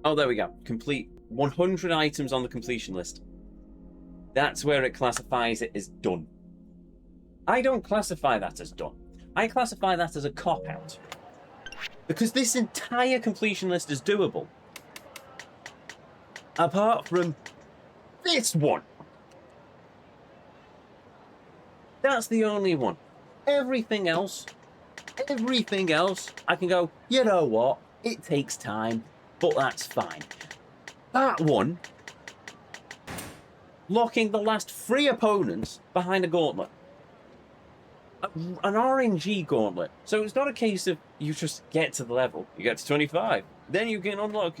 Oh, there we go. Complete 100 items on the completion list. That's where it classifies it as done. I don't classify that as done. I classify that as a cop-out. Because this entire completion list is doable. Apart from this one. That's the only one. Everything else, I can go, you know what? It takes time. But that's fine. That one, locking the last 3 opponents behind a gauntlet. An RNG gauntlet. So it's not a case of you just get to the level. You get to 25. Then you can unlock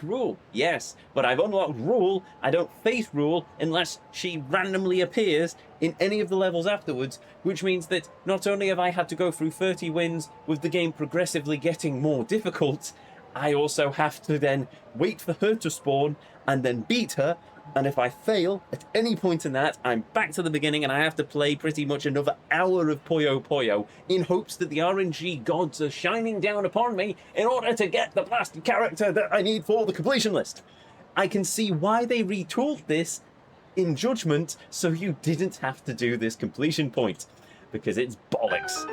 Rule. Yes, but I've unlocked Rule. I don't face Rule unless she randomly appears in any of the levels afterwards, which means that not only have I had to go through 30 wins with the game progressively getting more difficult, I also have to then wait for her to spawn and then beat her, and if I fail at any point in that, I'm back to the beginning and I have to play pretty much another hour of Puyo Puyo in hopes that the RNG gods are shining down upon me in order to get the blasted character that I need for the completion list. I can see why they retooled this in Judgment so you didn't have to do this completion point, because it's bollocks.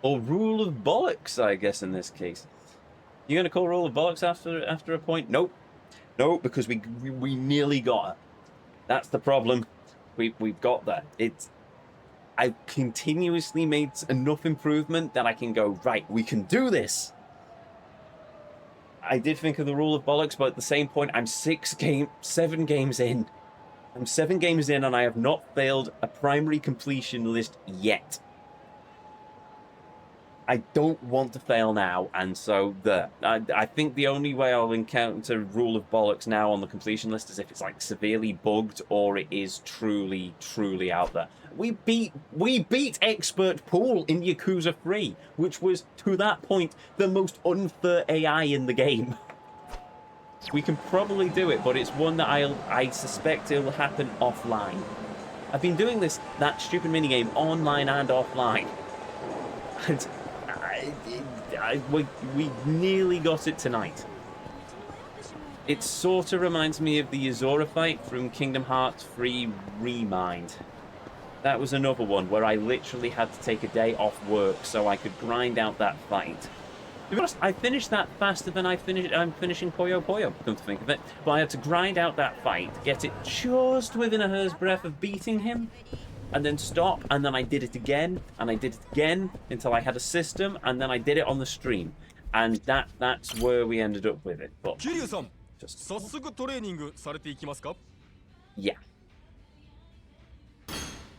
Or rule of bollocks, I guess, in this case. You gonna call rule of bollocks after a point? Nope. Nope, because we nearly got it. That's the problem. We've got that. I've continuously made enough improvement that I can go, right, we can do this. I did think of the rule of bollocks, but at the same point, I'm 7 games in. I'm 7 games in and I have not failed a primary completion list yet. I don't want to fail now, and so I think the only way I'll encounter Rule of Bollocks now on the completion list is if it's like severely bugged or it is truly, truly out there. We beat Expert Pool in Yakuza 3, which was, to that point, the most unfair AI in the game. We can probably do it, but it's one that I suspect it will happen offline. I've been doing that stupid minigame online and offline. And we nearly got it tonight. It sort of reminds me of the Yuzora fight from Kingdom Hearts 3 Remind. That was another one where I literally had to take a day off work so I could grind out that fight. To be honest, I finished that faster than I'm finishing Puyo Puyo, come to think of it. But I had to grind out that fight, get it just within a hair's breadth of beating him, and then stop, and then I did it again, and I did it again until I had a system, and then I did it on the stream. And that's where we ended up with it. But Kiryu-san, just 早速トレーニングされていきますか? yeah.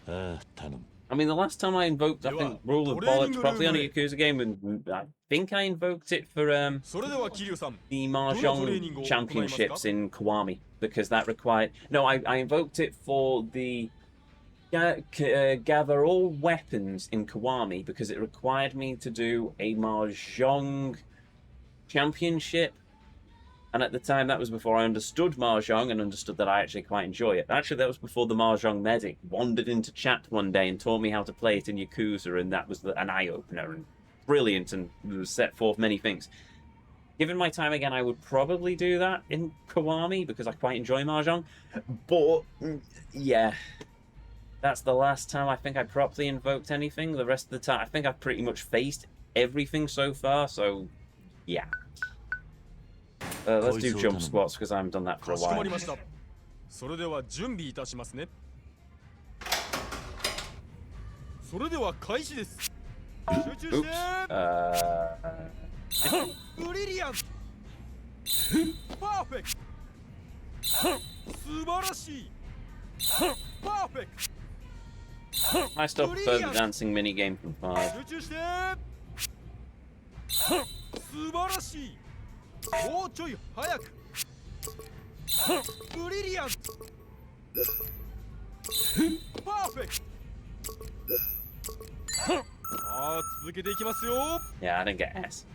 ああ、頼む。 I mean, the last time I invoked, I think, Rule of Bollocks properly on a Yakuza game, and I think I invoked it for the それではKiryu-san、 Mahjong Championships in Kiwami, because that required... No, I invoked it for the gather all weapons in Kiwami, because it required me to do a Mahjong Championship. And at the time, that was before I understood Mahjong and understood that I actually quite enjoy it. Actually, that was before the Mahjong medic wandered into chat one day and taught me how to play it in Yakuza, and that was an eye-opener and brilliant and set forth many things. Given my time again, I would probably do that in Kiwami because I quite enjoy Mahjong. But, yeah, that's the last time I think I properly invoked anything. The rest of the time, I think I've pretty much faced everything so far, so yeah. Let's do jump squats because I haven't done that for a かしこま while. りました。それでは準備いたしますね。それでは開始です。集中して。ブリリアント。パーフェクト。素晴らしい。パーフェクト。 I still prefer the dancing minigame from 5. 集中して。素晴らしい。もうちょい早く。ブリリアント。パーフェクト。さあ続けていきますよ。 Yeah, I didn't get S.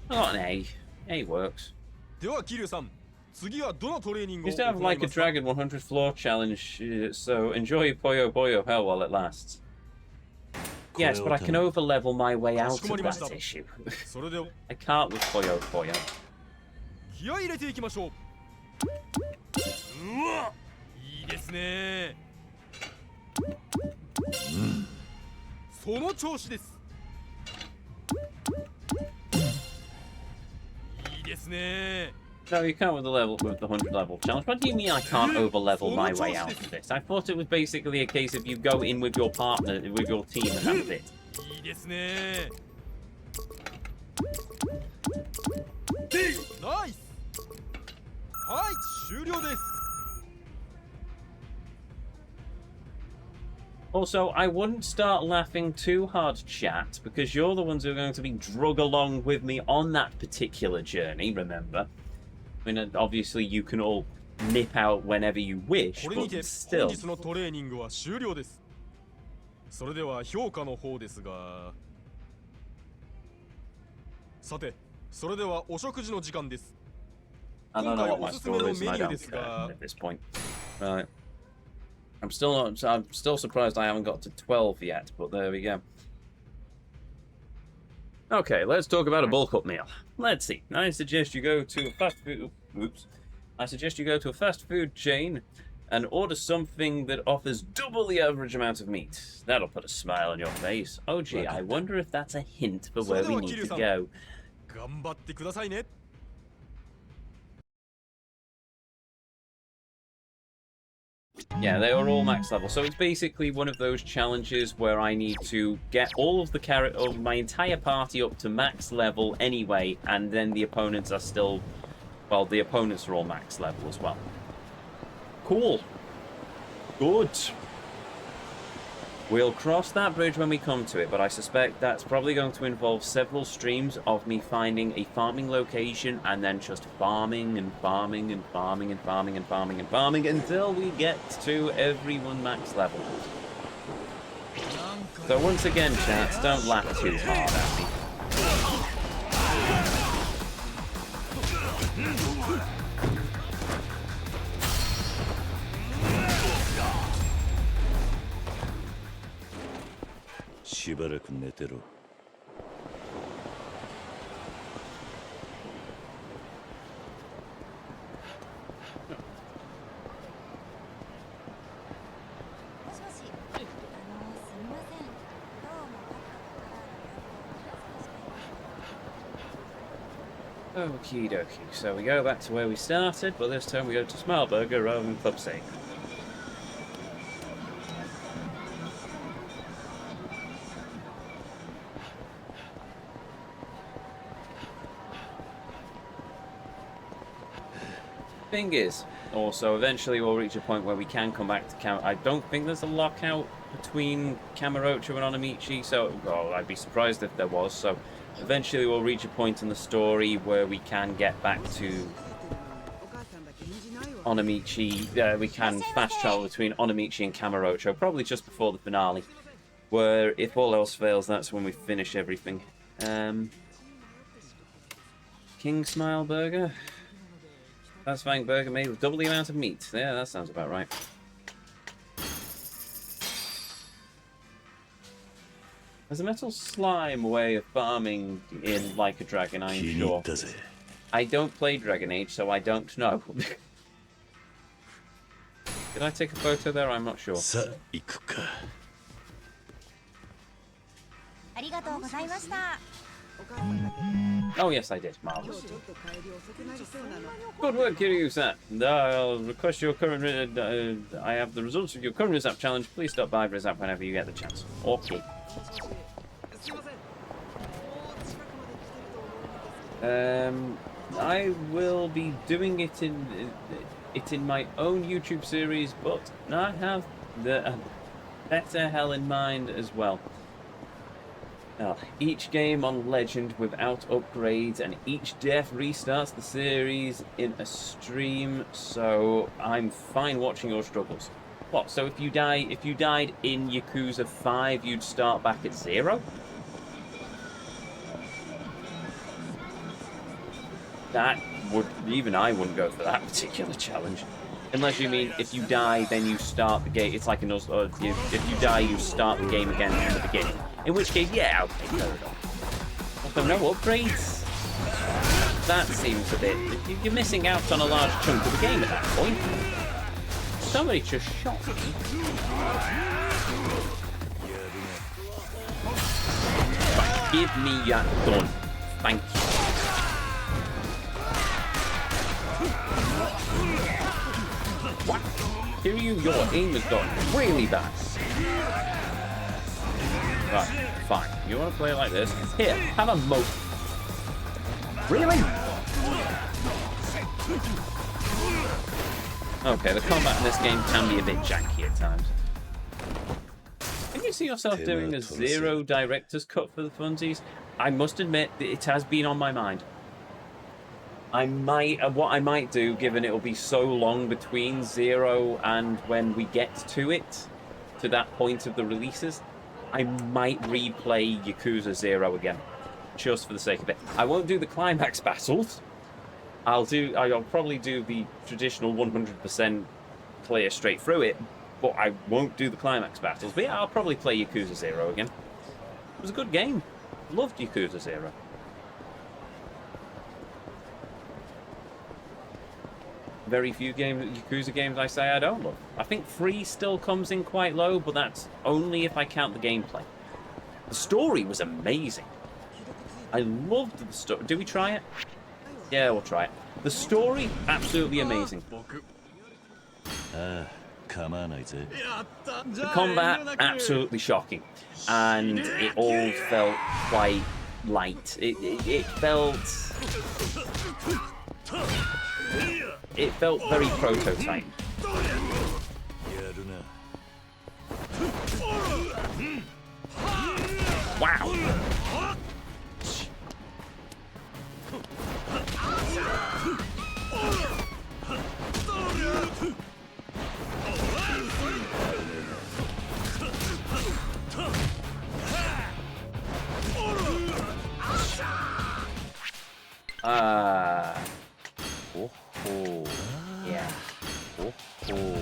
I got an A. A works. では桐生さん、次はどのトレーニングを You still have 行い like ま a すか? Dragon 100 floor challenge, so enjoy Puyo Puyo Hell while it lasts. Yes, but I can overlevel my way out of that issue. それでは I can't with Puyo Puyo. 気合い入れていきましょう。うわ、いいですね。その調子です。いいですね。 No, you can't with the 100 level challenge. What do you mean I can't overlevel my way out of this? I thought it was basically a case of you go in with your partner, with your team, and that's it. いいですね。ナイス。はい、終了です。 Also, I wouldn't start laughing too hard, chat, because you're the ones who are going to be drug along with me on that particular journey, remember? I mean, obviously you can all nip out whenever you wish, これにて but still. 本日のトレーニングは終了です。それでは評価の方ですが、さて、それではお食事の時間です。 I don't know what my score is, and I don't care at this point. Right. I'm still surprised I haven't got to 12 yet, but there we go. Okay, let's talk about a bulk up meal. Let's see. I suggest you go to a fast food. Oops. I suggest you go to a fast food chain and order something that offers double the average amount of meat. That'll put a smile on your face. Oh gee, I wonder if that's a hint for where we need to go. 頑張ってくださいね。 Yeah, they are all max level. So it's basically one of those challenges where I need to get all of my entire party up to max level anyway, and then the opponents are still, well, the opponents are all max level as well. Cool. Good. We'll cross that bridge when we come to it, but I suspect that's probably going to involve several streams of me finding a farming location and then just farming and farming and farming and farming and farming and farming until we get to everyone max level. So once again, chats, don't laugh too hard at me. Okie dokie, so we go back to where we started, but this time we go to Smilburger rather than Club Sake. Thing is, also, eventually we'll reach a point where we can come back to I don't think there's a lockout between Kamorocho and Onamichi, so well, I'd be surprised if there was, so eventually we'll reach a point in the story where we can get back to Onamichi. We can fast travel between Onamichi and Kamorocho, probably just before the finale, where if all else fails, that's when we finish everything. King Smile Burger? Satisfying burger made with double the amount of meat. Yeah, that sounds about right. There's a metal slime way of farming in Like a Dragon, I'm sure. I don't play Dragon Age, so I don't know. Did I take a photo there? I'm not sure. Oh yes, I did. Marvelous. Good work, Kiryu-san. I'll request your current. I have the results of your current Rizap challenge. Please stop by Rizap whenever you get the chance. Okay. I will be doing it in my own YouTube series, but I have the better hell in mind as well. Each game on Legend without upgrades, and each death restarts the series in a stream, so I'm fine watching your struggles. What, so if you died in Yakuza 5, you'd start back at 0? That would, even I wouldn't go for that particular challenge. Unless you mean, if you die, then you start the game, it's like another, if you die, you start the game again from the beginning. In which case, yeah, okay, fair enough. Also, no upgrades? That seems a bit... You're missing out on a large chunk of the game at that point. Somebody just shot me. Right, give me that gun. Thank you. What? Kiryu, your aim has gotten really bad. Right, fine. You want to play it like this? Here, have a moat. Really? Okay, the combat in this game can be a bit janky at times. Can you see yourself doing a 0 director's cut for the funsies? I must admit that it has been on my mind. What I might do, given it will be so long between 0 and when we get to it, to that point of the releases, I might replay Yakuza 0 again, just for the sake of it. I won't do the climax battles. I'll probably do the traditional 100% clear straight through it, but I won't do the climax battles. But yeah, I'll probably play Yakuza 0 again. It was a good game. Loved Yakuza 0. Very few Yakuza games I say I don't love. I think 3 still comes in quite low, but that's only if I count the gameplay. The story was amazing. I loved the story. Do we try it? Yeah, we'll try it. The story, absolutely amazing. The combat, absolutely shocking. And it all felt quite light. It felt very prototype. Wow! Oh, oh. Yeah. Oh, oh.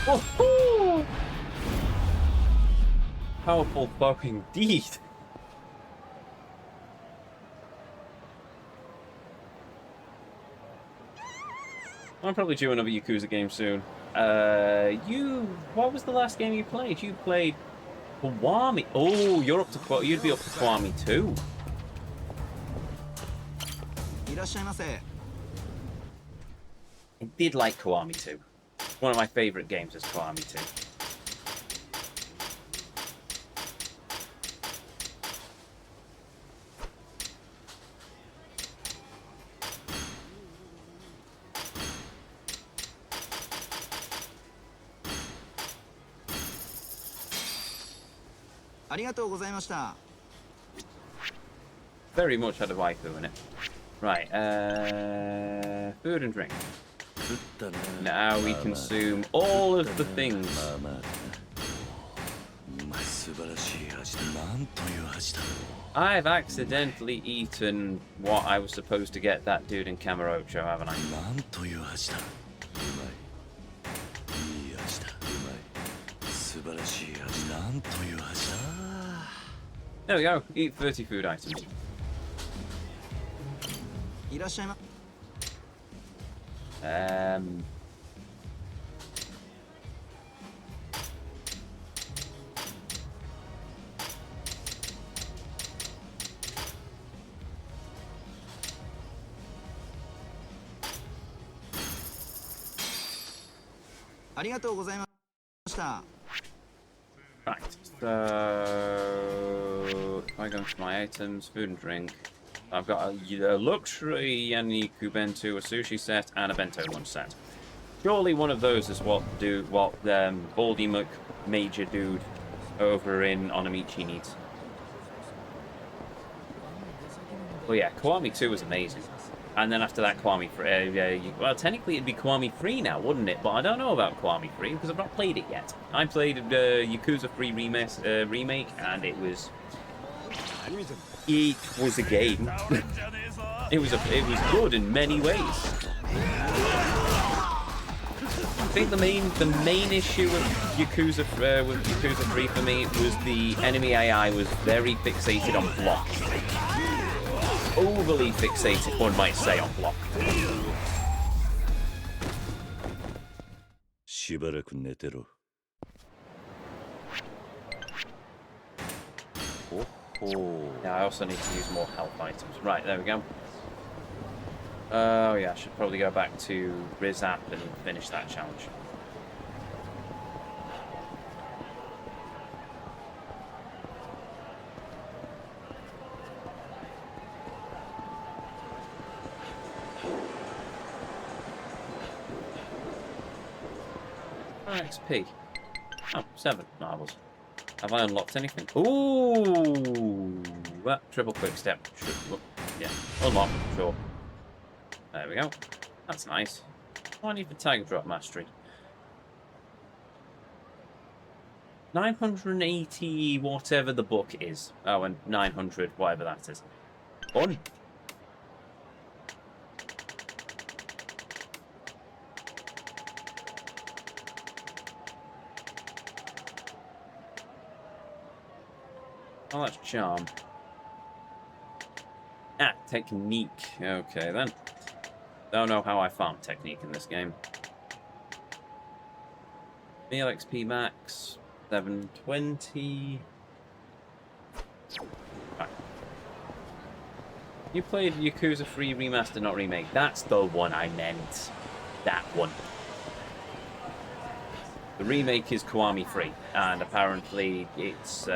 Woohoo! Powerful fucking indeed. I'll probably do another Yakuza game soon. What was the last game you played? You played Kiwami. Oh, you'd be up to Kiwami 2. I did like Kiwami 2. One of my favorite games is Kiwami 2. Very much had a waifu in it. Right, food and drink. Now we consume all of the things. I've accidentally eaten what I was supposed to get that dude in Kamorocho, haven't I? There we go. Eat 30 food items. Right, so if I go into my items, food and drink, I've got a luxury Yaniku bento, a sushi set, and a bento lunch set. Surely one of those is what Baldy Major dude over in Onamichi needs. Well, yeah, Kiwami 2 was amazing. And then after that, Kiwami 3. Well, technically it'd be Kiwami 3 now, wouldn't it? But I don't know about Kiwami 3 because I've not played it yet. I played Yakuza 3 remake, and it was a game. it was good in many ways. I think the main issue with Yakuza 3 for me was the enemy AI was very fixated on block. Overly fixated, one might say, on block. Now I also need to use more health items. Right, there we go. Oh yeah, I should probably go back to Rizap and finish that challenge. XP. Oh, 7. Marbles. Have I unlocked anything? Ooh! That triple quick step should look. Yeah. Unlock, sure. There we go. That's nice. What do I need for tag drop mastery? 980 whatever the book is. Oh, and 900 whatever that is. On. Oh, that's charm. Ah, technique. Okay, then. Don't know how I farm technique in this game. Meal XP max, 720. Right. You played Yakuza 3 Remaster, not Remake. That's the one I meant. That one. The remake is Kiwami free, and apparently it's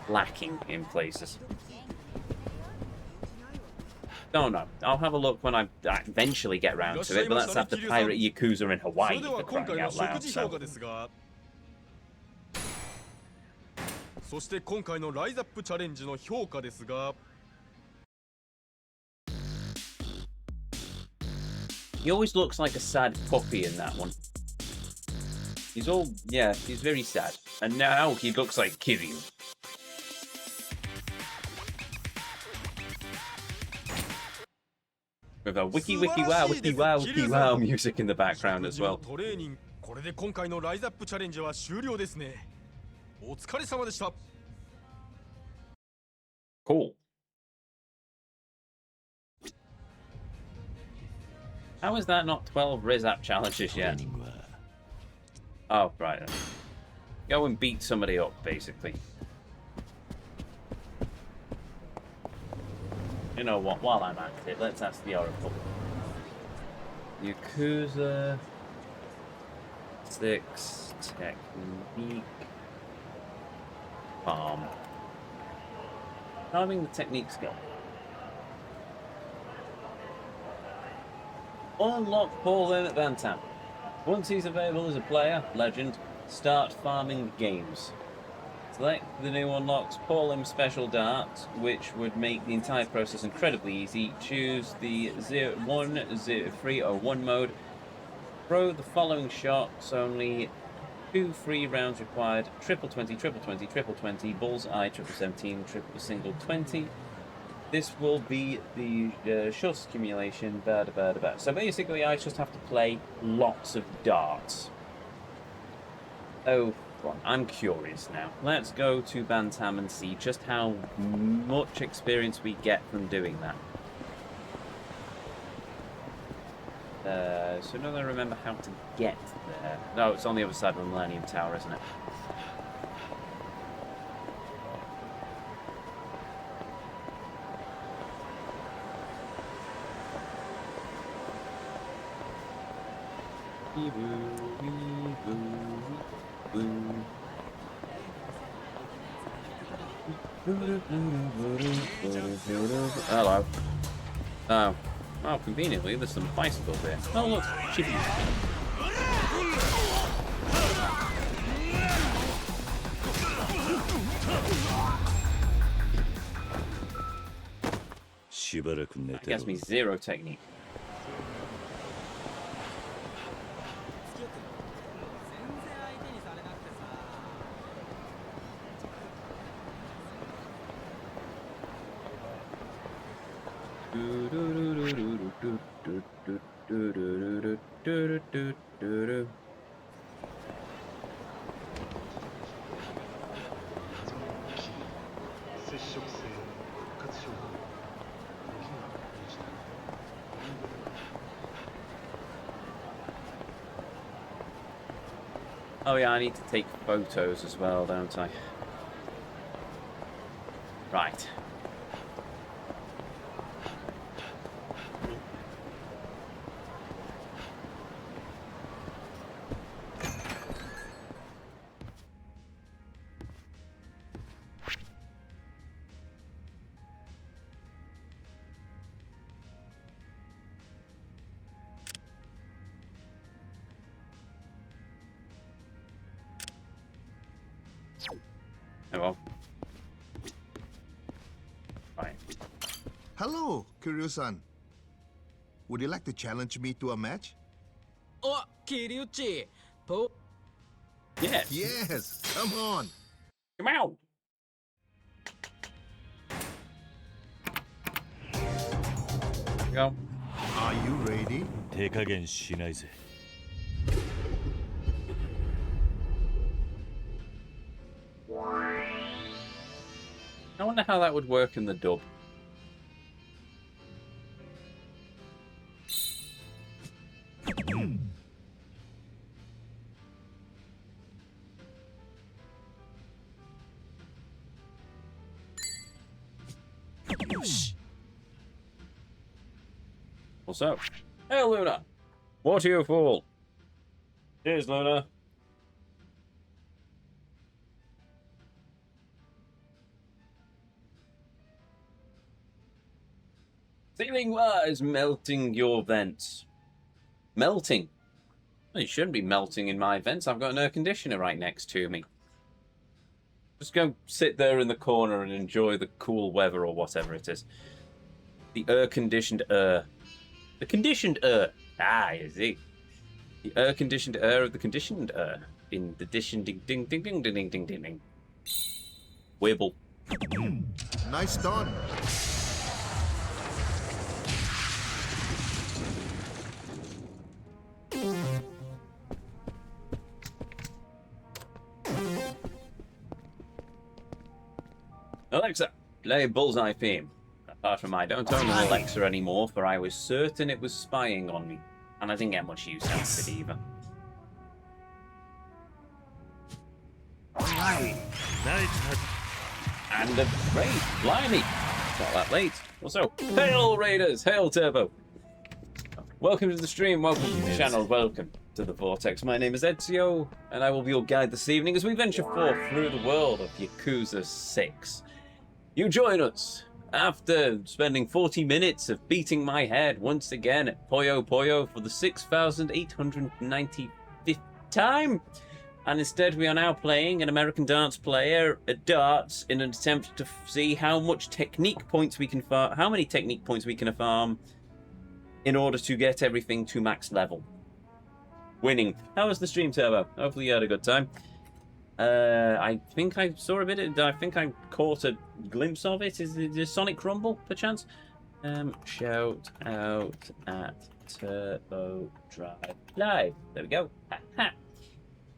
lacking in places. Don't know. I'll have a look when I eventually get round to it, but that's after Pirate Yakuza in Hawaii for crying out loud. So. そして今回のライズアップチャレンジの評価ですが He always looks like a sad puppy in that one. He's all, yeah, he's very sad. And now he looks like Kiryu. With a wiki wiki wow music in the background as well. これで今回のライズアップチャレンジは終了ですね。お疲れ様でした。 Cool. How is that not 12 Rizap challenges yet? Oh, right then. Go and beat somebody up, basically. You know what, while I'm at it, let's ask the Oracle. Yakuza 6 technique farm. Farming the technique skill. Unlock Paul Limit Bantam. Once he's available as a player, legend, start farming the games. Select the new unlocks Paul Lim Special Dart, which would make the entire process incredibly easy. Choose the 0, 1, 0, 3 or 1 mode. Throw the following shots, only 2 free rounds required. Triple 20, triple 20, triple 20, bullseye, triple 17, triple single 20. This will be the shot accumulation. So basically, I just have to play lots of darts. Oh, well, I'm curious now. Let's go to Bantam and see just how much experience we get from doing that. So now I remember how to get there. No, it's on the other side of the Millennium Tower, isn't it? Hello. Oh. Oh, conveniently, there's some bicycles there. Oh, look, chippy. That gets me 0 technique. Oh yeah, I need to take photos as well, don't I? Right. Oh well. Right. Hello, Kiryu-san. Would you like to challenge me to a match? お、桐内ポ Yes. Yes, come on. Come out. Go. Are you ready? 手加減しないぜ。 I wonder how that would work in the dub. What's up? Hey, Luna! What are you fool? Cheers, Luna. Ceiling wires melting your vents. Melting? Well, it shouldn't be melting in my vents. I've got an air conditioner right next to me. Just go sit there in the corner and enjoy the cool weather or whatever it is. The air-conditioned air. The conditioned air. Ah, you see. The air-conditioned air of the conditioned air. In the ding ding ding ding ding ding ding ding ding. Wibble. Nice done. Alexa, play Bullseye theme. Apart from I don't own an Alexa anymore, for I was certain it was spying on me. And I didn't get much use out of it either. And a raid, blimey! Not that late. Also, hail Raiders, hail Turbo! Welcome to the stream, welcome to the channel, welcome to the Vortex. My name is Ezio, and I will be your guide this evening as we venture forth through the world of Yakuza 6. You join us after spending 40 minutes of beating my head once again at Puyo Puyo for the 6,895th time. And instead we are now playing an American dance player at darts in an attempt to see how much technique points we can farm, how many technique points we can farm in order to get everything to max level. Winning. How was the stream, Turbo? Hopefully you had a good time. I think I saw a bit of, I think I caught a glimpse of it. Is it Sonic Rumble, perchance? Shout out at Turbo Drive Live. There we go. Ha ha.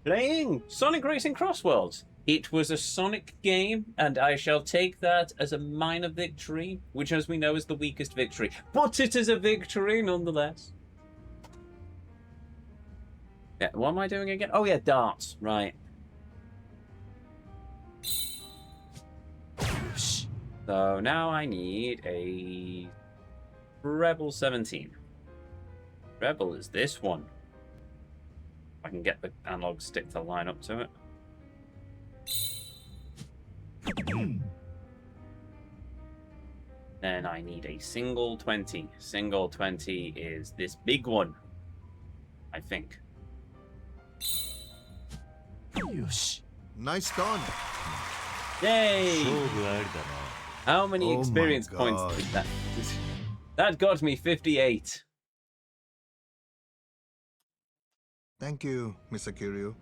Playing Sonic Racing Crossworlds. It was a Sonic game, and I shall take that as a minor victory, which, as we know, is the weakest victory. But it is a victory nonetheless. Yeah, what am I doing again? Oh yeah, darts. Right. So now I need a Rebel 17. Rebel is this one. I can get the analog stick to line up to it. Then I need a single 20. Single 20 is this big one, I think. Nice done. Yay! 勝負ありだな。 How many Oh my experience points God. did that? That got me 58. Thank you, Mr. Kiryu.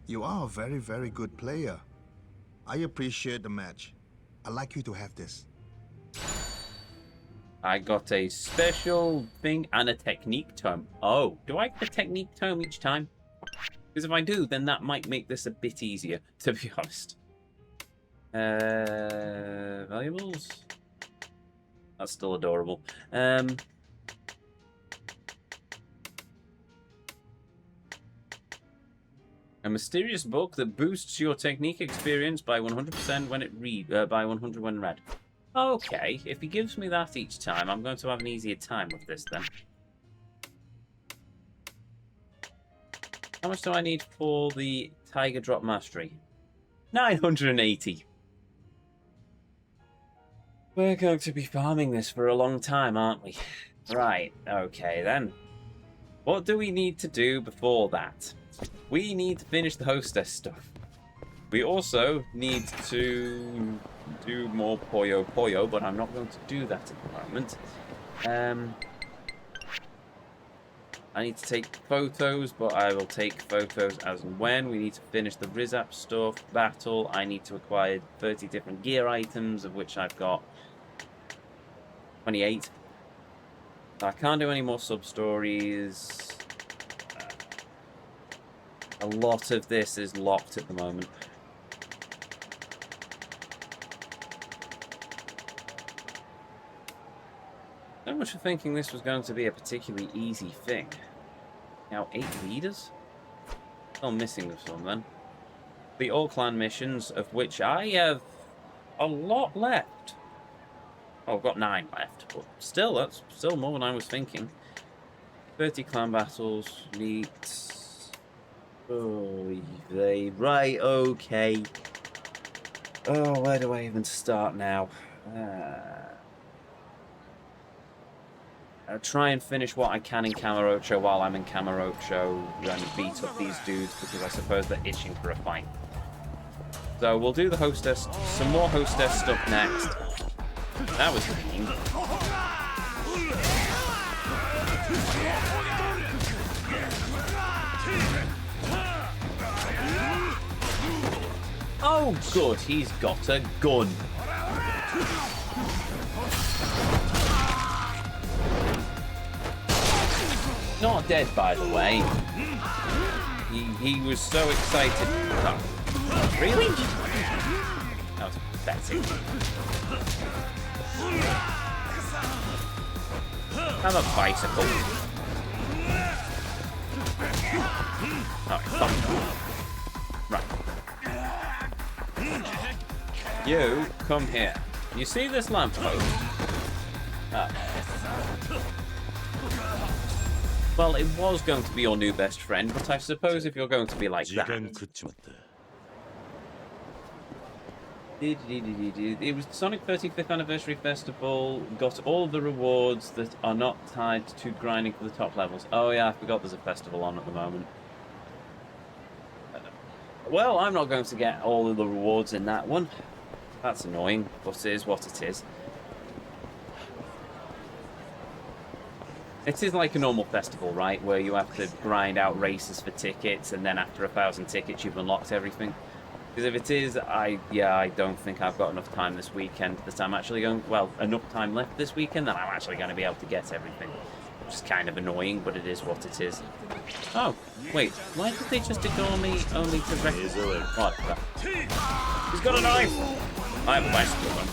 You are a very, very good player. I appreciate the match. I'd like you to have this. I got a special thing and a technique tome. Oh, do I get a technique tome each time? Because if I do, then that might make this a bit easier, to be honest. Valuables? That's still adorable. A mysterious book that boosts your technique experience by 100% when it by 100 when read. Okay, if he gives me that each time, I'm going to have an easier time with this then. How much do I need for the Tiger Drop Mastery? 980. We're going to be farming this for a long time, aren't we? Right, okay then. What do we need to do before that? We need to finish the hostess stuff. We also need to do more Puyo Puyo, but I'm not going to do that at the moment. I need to take photos, but I will take photos as and when. We need to finish the Rizap stuff, battle. I need to acquire 30 different gear items, of which I've got 28. I can't do any more sub-stories. A lot of this is locked at the moment. So much for thinking this was going to be a particularly easy thing. Now, 8 leaders? Still missing some then. The all-clan missions, of which I have a lot left. Oh, I've got 9 left, but still, that's still more than I was thinking. 30 clan battles, neat. Oh, right, okay. Oh, where do I even start now? I'll try and finish what I can in Kamorocho while I'm in Kamorocho and beat up these dudes because I suppose they're itching for a fight. So we'll do the hostess, some more hostess stuff next. That was mean. Oh, good, he's got a gun. Not dead, by the way. He was so excited. Oh, really? That was pathetic. Have a bicycle. Alright, stop. Right. You, come here. You see this lamppost? Ah. Well, it was going to be your new best friend, but I suppose if you're going to be like that... It was Sonic 35th Anniversary Festival, got all the rewards that are not tied to grinding for the top levels. Oh yeah, I forgot there's a festival on at the moment. Well, I'm not going to get all of the rewards in that one. That's annoying, but it is what it is. It is like a normal festival, right? Where you have to grind out races for tickets, and then after 1,000 tickets, you've unlocked everything. Because if it is, I don't think I've got enough time this weekend that I'm actually going... Well, enough time left this weekend that I'm actually going to be able to get everything. Which is kind of annoying, but it is what it is. Oh, wait. Why did they just ignore me only to recognize... What? He's got a knife! I have a bicycle one.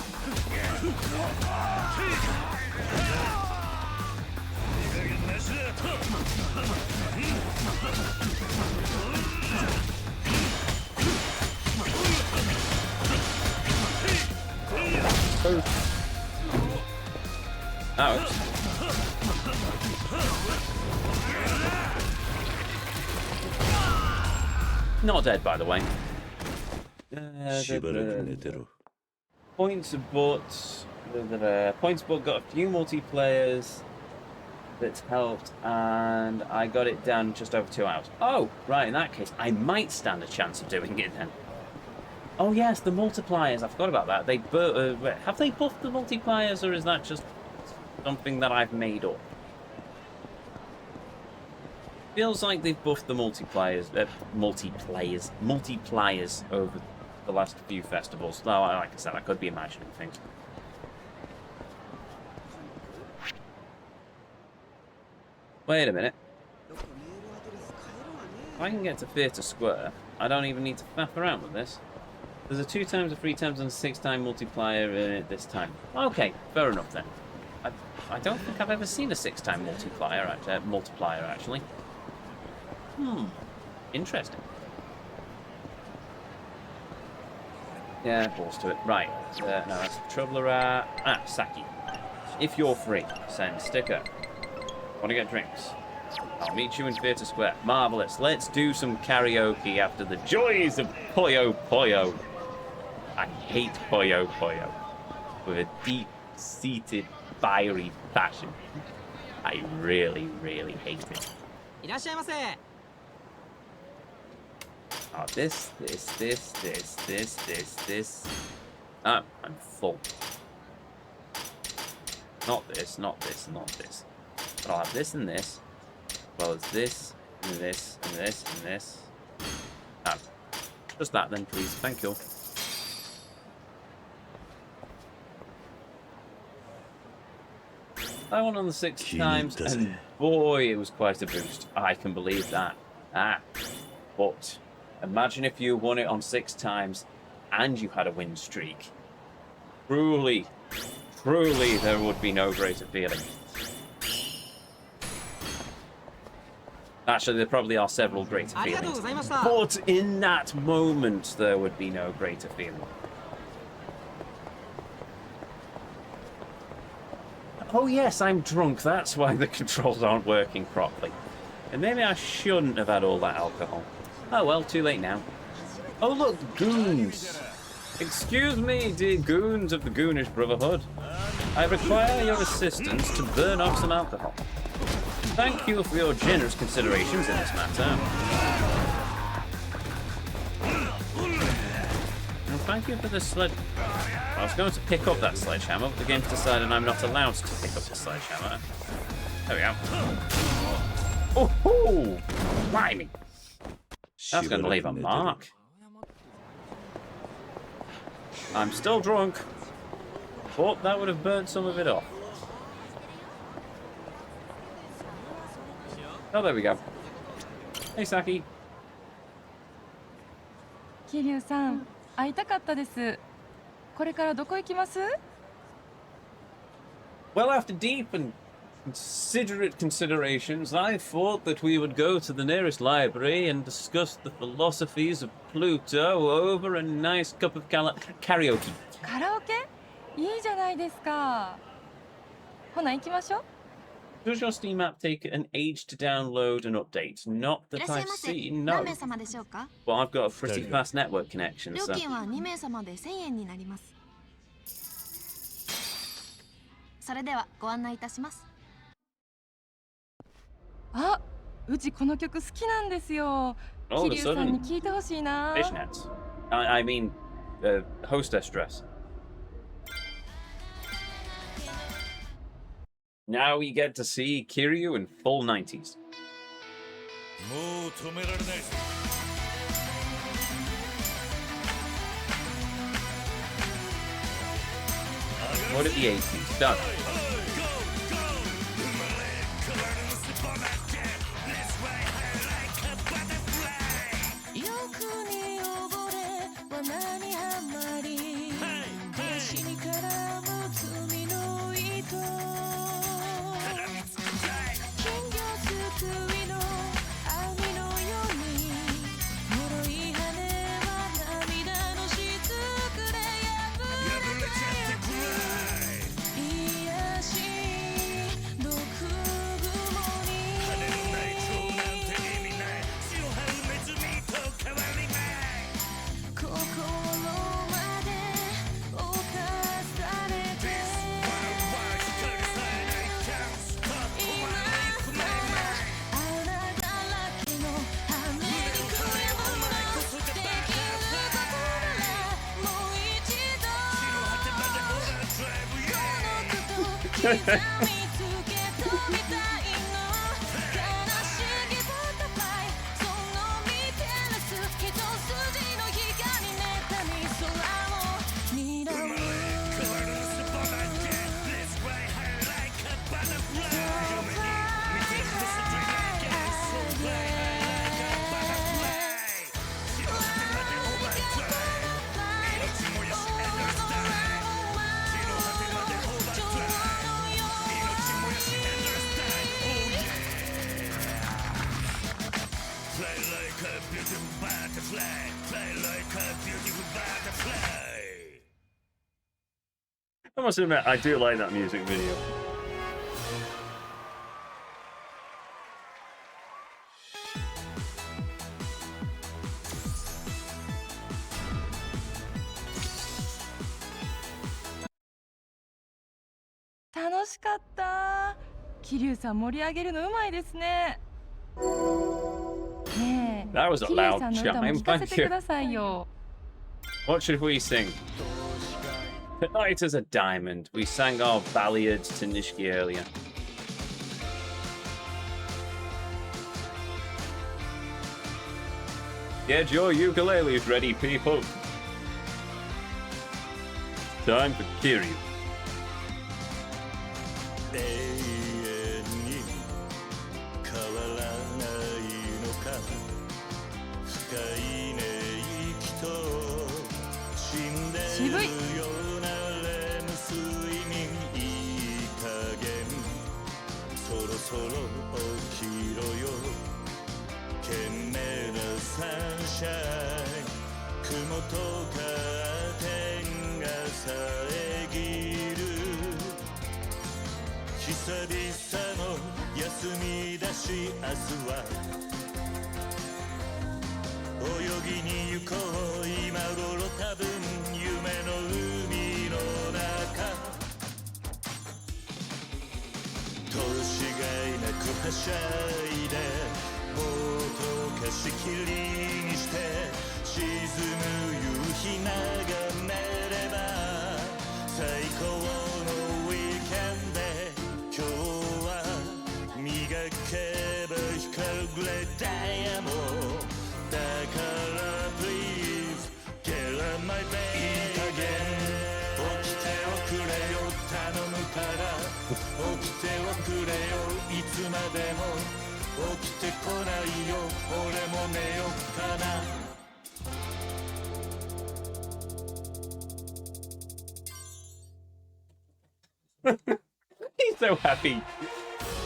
Ouch. Not dead, by the way. Points book got a few multiplayers that's helped, and I got it done just over 2 hours. Oh, right, in that case, I might stand a chance of doing it then. Oh yes, the multipliers, I forgot about that. Have they buffed the multipliers, or is that just something that I've made up? Feels like they've buffed the multipliers over the last few festivals. Though, like I said, I could be imagining things. Wait a minute. If I can get to Theatre Square, I don't even need to faff around with this. There's a 2 times, a 3 times, and a 6 time multiplier in it this time. Okay, fair enough then. I don't think I've ever seen a 6 time multiplier actually. Interesting. Yeah, balls to it. Right. No, that's Troubler. Saki. If you're free, send sticker. Want to get drinks? I'll meet you in Theatre Square. Marvellous. Let's do some karaoke after the joys of Puyo Puyo. I hate Puyo Puyo with a deep-seated, fiery passion. I really, really hate it. Oh, this. Ah, I'm full. Not this. But I'll have this and this. well as this, and this, and this, and this. Ah, just that then, please. Thank you. I won on the 6 times, and boy, it was quite a boost. I can believe that. But imagine if you won it on 6 times and you had a win streak. Truly, truly, there would be no greater feeling. Actually, there probably are several greater feelings. But in that moment, there would be no greater feeling. Oh yes, I'm drunk. That's why the controls aren't working properly. And maybe I shouldn't have had all that alcohol. Oh well, too late now. Oh look, goons! Excuse me, dear goons of the Goonish Brotherhood. I require your assistance to burn off some alcohol. Thank you for your generous considerations in this matter. And thank you for the sledge... I was going to pick up that sledgehammer, but the game's decided I'm not allowed to pick up the sledgehammer. There we go. Oh ho! Blimey! That's going to leave a mark. I'm still drunk, but that would have burnt some of it off. Oh, there we go. Hey, Saki. Kiryu さん、会いたかったです。これからどこ行きます？ Well, after deep and considerate considerations, I thought that we would go to the nearest library and discuss the philosophies of Pluto over a nice cup of karaoke. カラオケ？いいじゃないですか。ほな行きましょう。Does your Steam app take an age to download and update? Not that I've seen, no. Well, I've got a pretty fast network connection, so... 2名様で1000円になります。それではご案内いたします。あ、うちこの曲好きなんですよ。桐生さんに聞いてほしいな。Fishnets. I mean, hostess dress. Now we get to see Kiryu in full 90s. What are the 80s? Done. I must admit, I do like that music video. That was a loud chime, thank you. What should we sing? Light as a diamond. We sang our ballads to Nishiki earlier. Get your ukuleles ready, people. Time for Kiryu. 永遠に変わらないのか深い寝息と死んでるようなレム睡眠いい加減そろそろ起きろよ懸命なサンシャイン雲とカーテンが遮る久々の休みだし明日は泳ぎに行こう今頃多分夢の海の中通しがいなくはしゃいでボート貸し切りにして沈む夕日眺めれば最高のウィーケンで今日は磨けば光るグレーダイヤモンドだから Please get on my bed いい加減起きておくれよ頼むから起きておくれよいつまでも起きてこないよ俺も寝よっかなHe's so happy.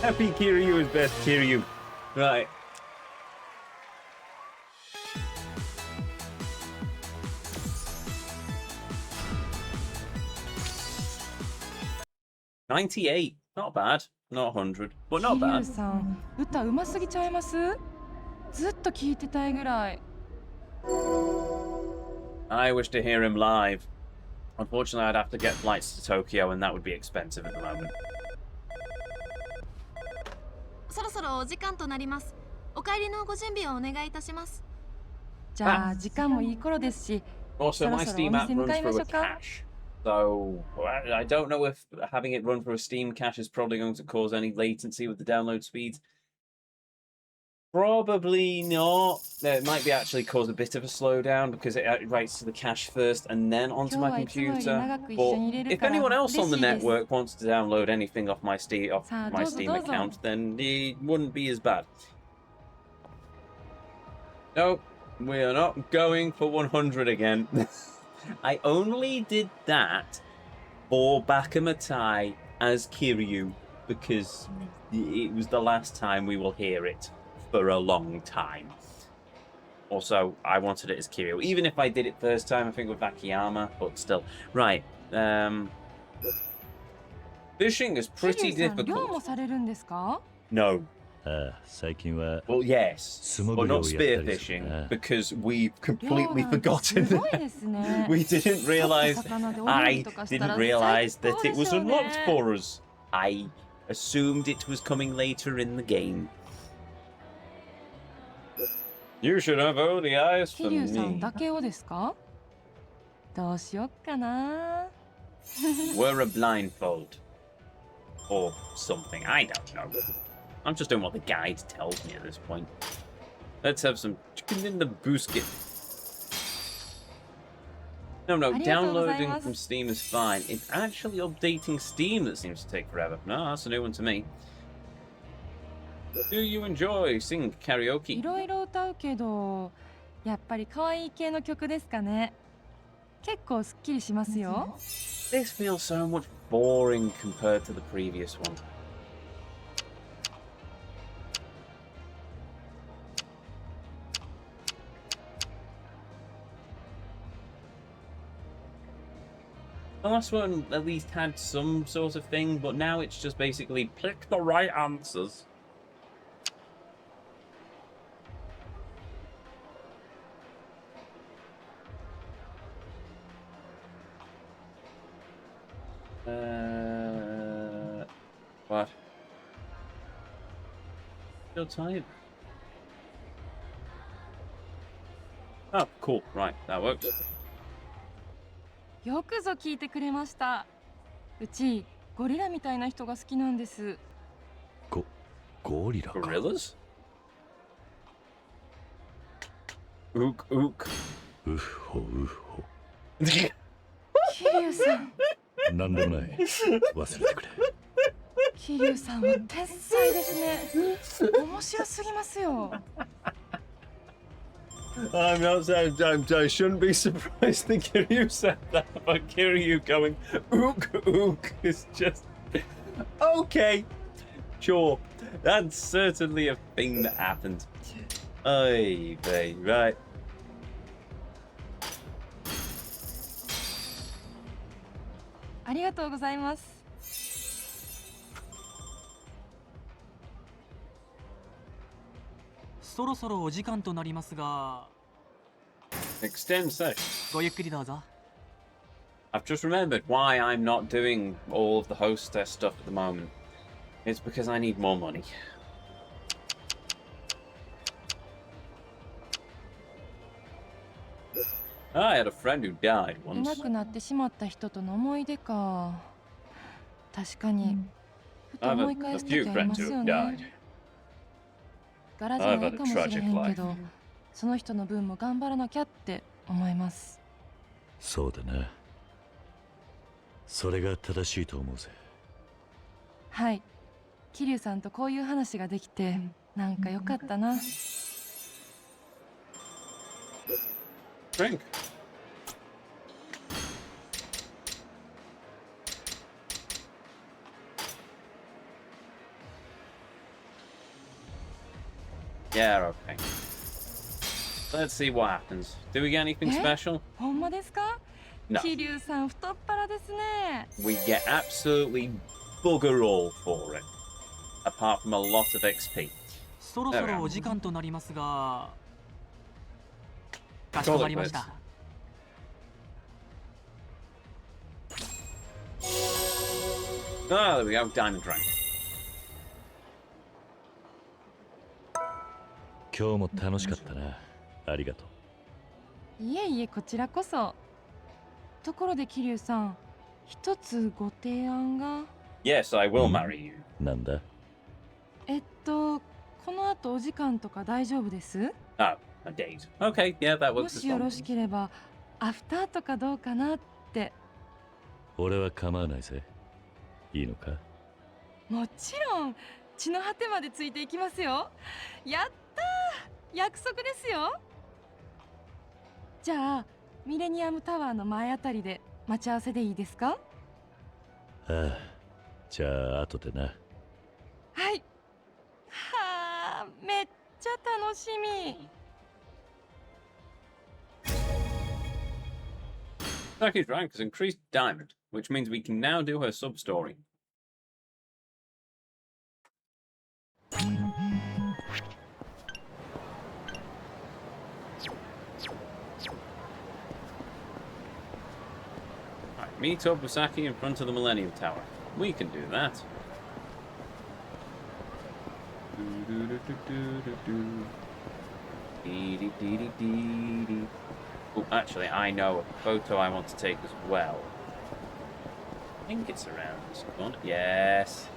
Happy Kiryu is best Kiryu. Right. $98. Not bad. Not 100. But not 桐生 bad. さん、歌うますぎちゃいます？ずっと聞いてたいぐらい。I wish to hear him live. Unfortunately, I'd have to get flights to Tokyo, and that would be expensive at the moment. そろそろお時間となります。お帰りのご準備をお願いいたします。じゃあ時間もいい頃ですし、 Also, my そろそろ Steam お app 店向 runs かいま through し a ょうか。 cache. So, I don't know if having it run through a Steam cache is probably going to cause any latency with the download speeds. Probably not. It might be actually cause a bit of a slowdown because it writes to the cache first and then onto my computer. But if anyone else on the network wants to download anything off my Steam account, then it wouldn't be as bad. No, we are not going for 100 again. I only did that for Bakamatai as Kiryu because it was the last time we will hear it for a long time. Also, I wanted it as Kiryu. Even if I did it first time, I think with Akiyama, but still. Right. Fishing is pretty difficult. No. Well, yes, but not spearfishing because we've completely forgotten. We didn't realize. I didn't realize that it was unlocked for us. I assumed it was coming later in the game. You should have all the eyes for me. Wear a blindfold. Or something. I don't know. I'm just doing what the guide tells me at this point. Let's have some chicken in the biscuit. No, downloading from Steam is fine. It's actually updating Steam that seems to take forever. No, that's a new one to me. Do you enjoy sing karaoke? いろいろ歌うけど、やっぱり可愛い系の曲ですかね。結構すっきりしますよ。This feels so much boring compared to the previous one. The last one at least had some sort of thing, but now it's just basically pick the right answers. What? Still tired. Oh, cool. Right, that works. よくぞ聞いてくれました。うちゴリラみたいな人が好きなんです。ゴリラか。Gorillas? Ook, ook. うっほうっほ。桐生さん。なんでもない。忘れてくれ。桐生さんは天才ですね。面白すぎますよ。I'm not. I shouldn't be surprised that Kiryu said that, but Kiryu going ook ook is just okay. Sure, that's certainly a thing that happened. Ay, vey, right. ありがとうございます。そろそろお時間となりますが、 Extend session. ごゆっくりどうぞ。 I've just remembered why I'm not doing all of the hostess stuff at the moment. It's because I need more money. I had a friend who died い once. なくなってしまった人との思い出か。確かに。ふと I have 思い返 a す few 時あり friends ます who よ have ね。 died. 柄じゃないかもしれへんけど、その人の分も頑張らなきゃって思います。そうだな。それが正しいと思うぜ。はい。桐生さんとこういう話ができて、なんか良かったな。Drink. Yeah, okay. Let's see what happens. Do we get anything special? ほんまですか？ No. 桐生さん太っ腹ですね。We get absolutely bugger all for it. Apart from a lot of XP. そろそろお時間となりますが、かしこまりました。 Ah, there we go. Diamond rank. 今日も楽しかったな。ありがとう。いえいえ、こちらこそ。ところで桐生さん、一つご提案が。Yes, I will marry you. なんだ？この後お時間とか大丈夫です？ Oh, a date. Okay, yeah, that も works. しよろしければ、アフターとかどうかなって。俺は構わないぜ。いいのか？もちろん、血の果てまでついていきますよ。やったー！約束ですよ。じゃあ、ミレニアムタワーの前あたりで待ち合わせでいいですか？ああ、じゃあ後でな。はい。はあ、めっちゃ楽しみ。Saki's rank has increased diamond, which means we can now do her sub-story. Right, meet up with Saki in front of the Millennium Tower. We can do that. Oh, actually, I know a photo I want to take as well. I think it's around this corner. Yes.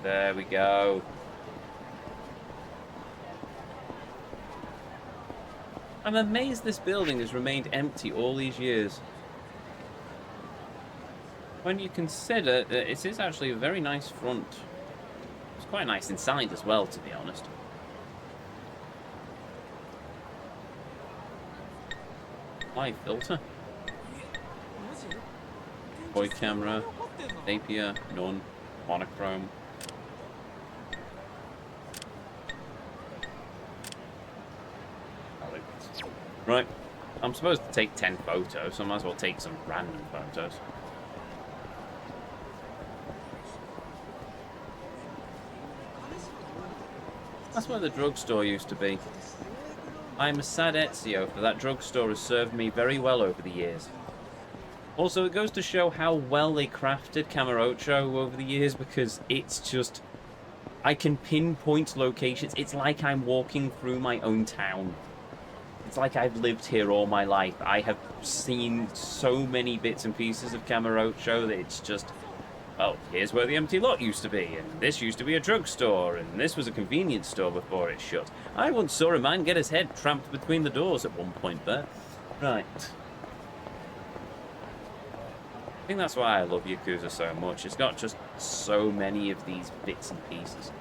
There we go. I'm amazed this building has remained empty all these years. When you consider that it is actually a very nice front. It's quite nice inside as well, to be honest. Live filter. Void camera. Napier. None. Monochrome. Right. I'm supposed to take 10 photos, so I might as well take some random photos. That's where the drugstore used to be. I'm a sad Ezio, for that drugstore has served me very well over the years. Also, it goes to show how well they crafted Kamorocho over the years, because it's just... I can pinpoint locations. It's like I'm walking through my own town. It's like I've lived here all my life. I have seen so many bits and pieces of Kamorocho that it's just... well, here's where the empty lot used to be, and this used to be a drugstore, and this was a convenience store before it shut. I once saw a man get his head trapped between the doors at one point there. Right. I think that's why I love Yakuza so much. It's got just so many of these bits and pieces.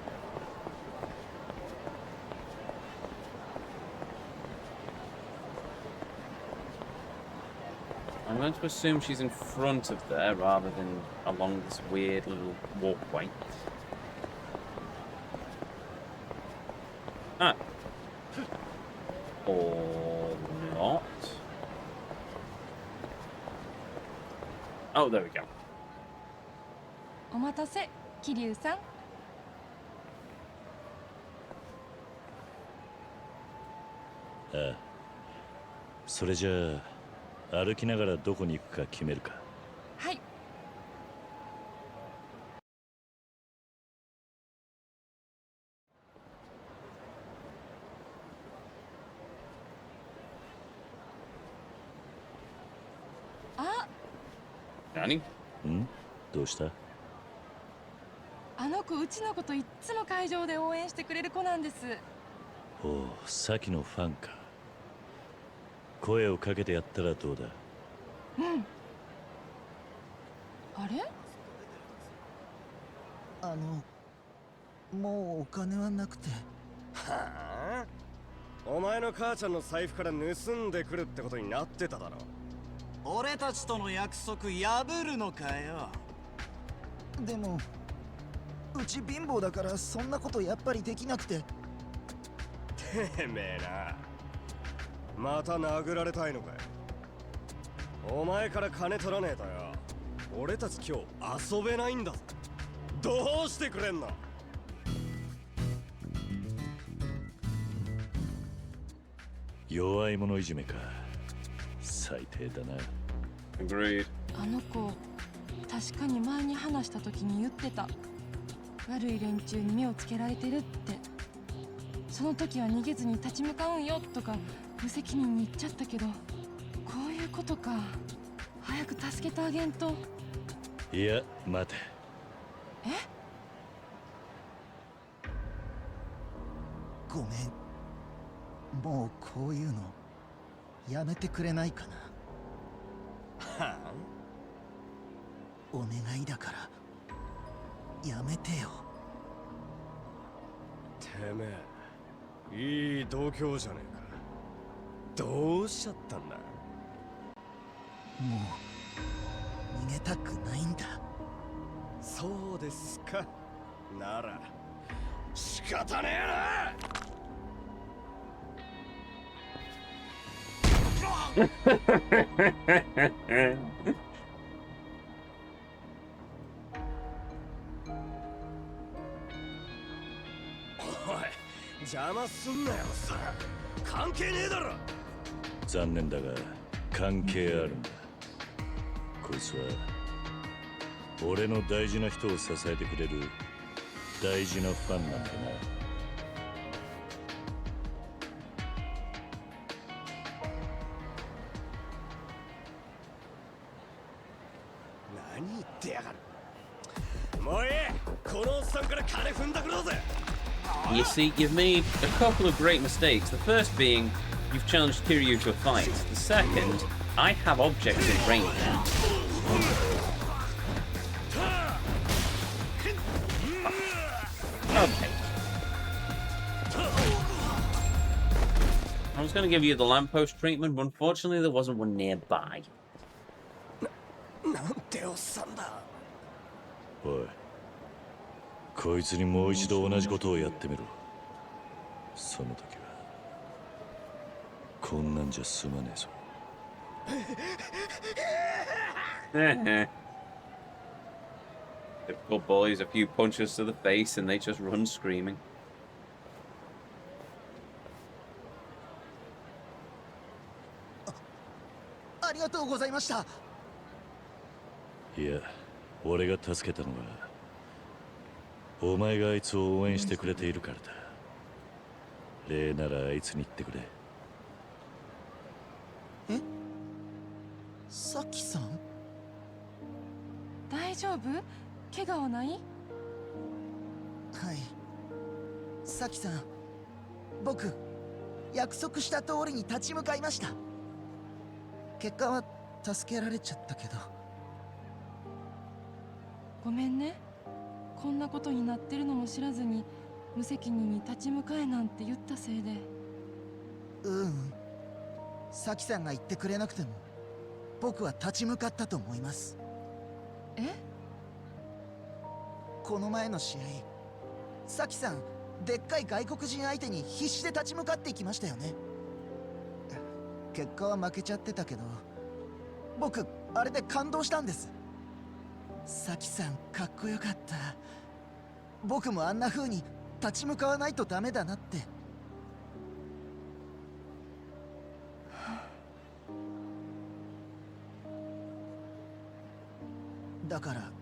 I'm going to assume she's in front of there rather than along this weird little walkway. Ah. Or not. Oh, there we go. お待たせ、桐生さん。ああ。それじゃあ歩きながらどこに行くか決めるか。はい。あ、何？ん？どうした？あの子うちのこといっつも会場で応援してくれる子なんです。おお、さきのファンか。声をかけてやったらどうだ？うん。あれ？もうお金はなくて。はあ？お前の母ちゃんの財布から盗んでくるってことになってただろ。俺たちとの約束破るのかよ。でもうち貧乏だからそんなことやっぱりできなくて。てめえな、また殴られたいのかよ。お前から金取らねえとよ、俺たち今日遊べないんだぞ。どうしてくれんの？弱い者いじめか。最低だな。Agreed. あの子、確かに前に話した時に言ってた。悪い連中に目をつけられてるって。その時は逃げずに立ち向かうんよとか無責任に言っちゃったけど、こういうことか。早く助けてあげんと。いや、待て。え？ごめん。もうこういうのやめてくれないかな。はあ？お願いだからやめてよ。てめえ、いい度胸じゃねえか。どうしちゃったんだ？もう逃げたくないんだ。そうですか。なら仕方ねえな。おい、邪魔すんなよさ。関係ねえだろ。残念だが関係あるんだ。こいつは俺の大事な人を支えてくれる大事なファンなんだな。何言ってやがる。もういい。このおっさんから金踏んだくろうぜ。You see, you've made a couple of great mistakes. The first being, you've challenged Kiryu to a fight. The second, I have objects in range. Okay. I was going to give you the lamppost treatment, but unfortunately there wasn't one nearby. なんておっさんだ。おい、こいつにもう一度同じことをやってみろ。その時はこんなんじゃ済まねえぞ。Typical bullies, a few punches to the face and they just run screaming. ありがとうございました。いや、俺が助けたのはお前があいつを応援してくれているからだ。礼ならあいつに言ってくれ。え？さきさん？大丈夫？怪我はない？はい。サキさん、僕約束した通りに立ち向かいました。結果は助けられちゃったけど。ごめんね。こんなことになってるのも知らずに無責任に立ち向かえなんて言ったせいで。サキさんが言ってくれなくても僕は立ち向かったと思います。え？この前の試合、サキさんでっかい外国人相手に必死で立ち向かっていきましたよね。結果は負けちゃってたけど、僕あれで感動したんです。サキさんかっこよかった。僕もあんな風に立ち向かわないとダメだなって。だから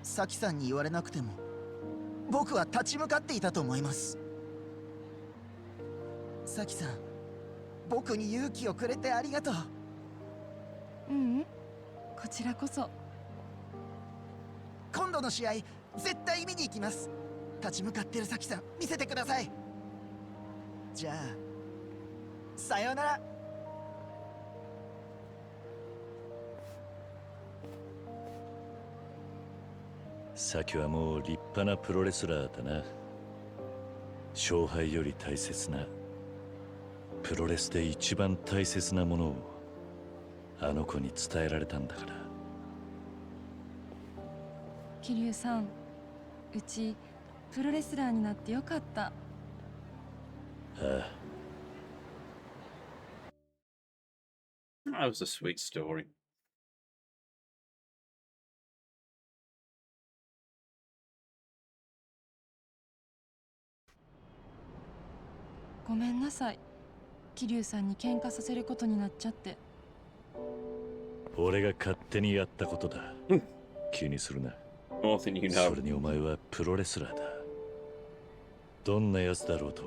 サキさんに言われなくても僕は立ち向かっていたと思います。サキさん、僕に勇気をくれてありがとう。こちらこそ。今度の試合絶対見に行きます。立ち向かってるサキさん見せてください。じゃあさようなら。サキはもう立派なプロレスラーだな。勝敗より大切な、プロレスで一番大切なものをあの子に伝えられたんだから。桐生さん、うちプロレスラーになってよかった。ああ。That was a sweet story. ごめんなさい。桐生さんに喧嘩させることになっちゃって。俺が勝手にやったことだ。気にするな。More than you know. それにお前はプロレスラーだ。どんな奴だろうと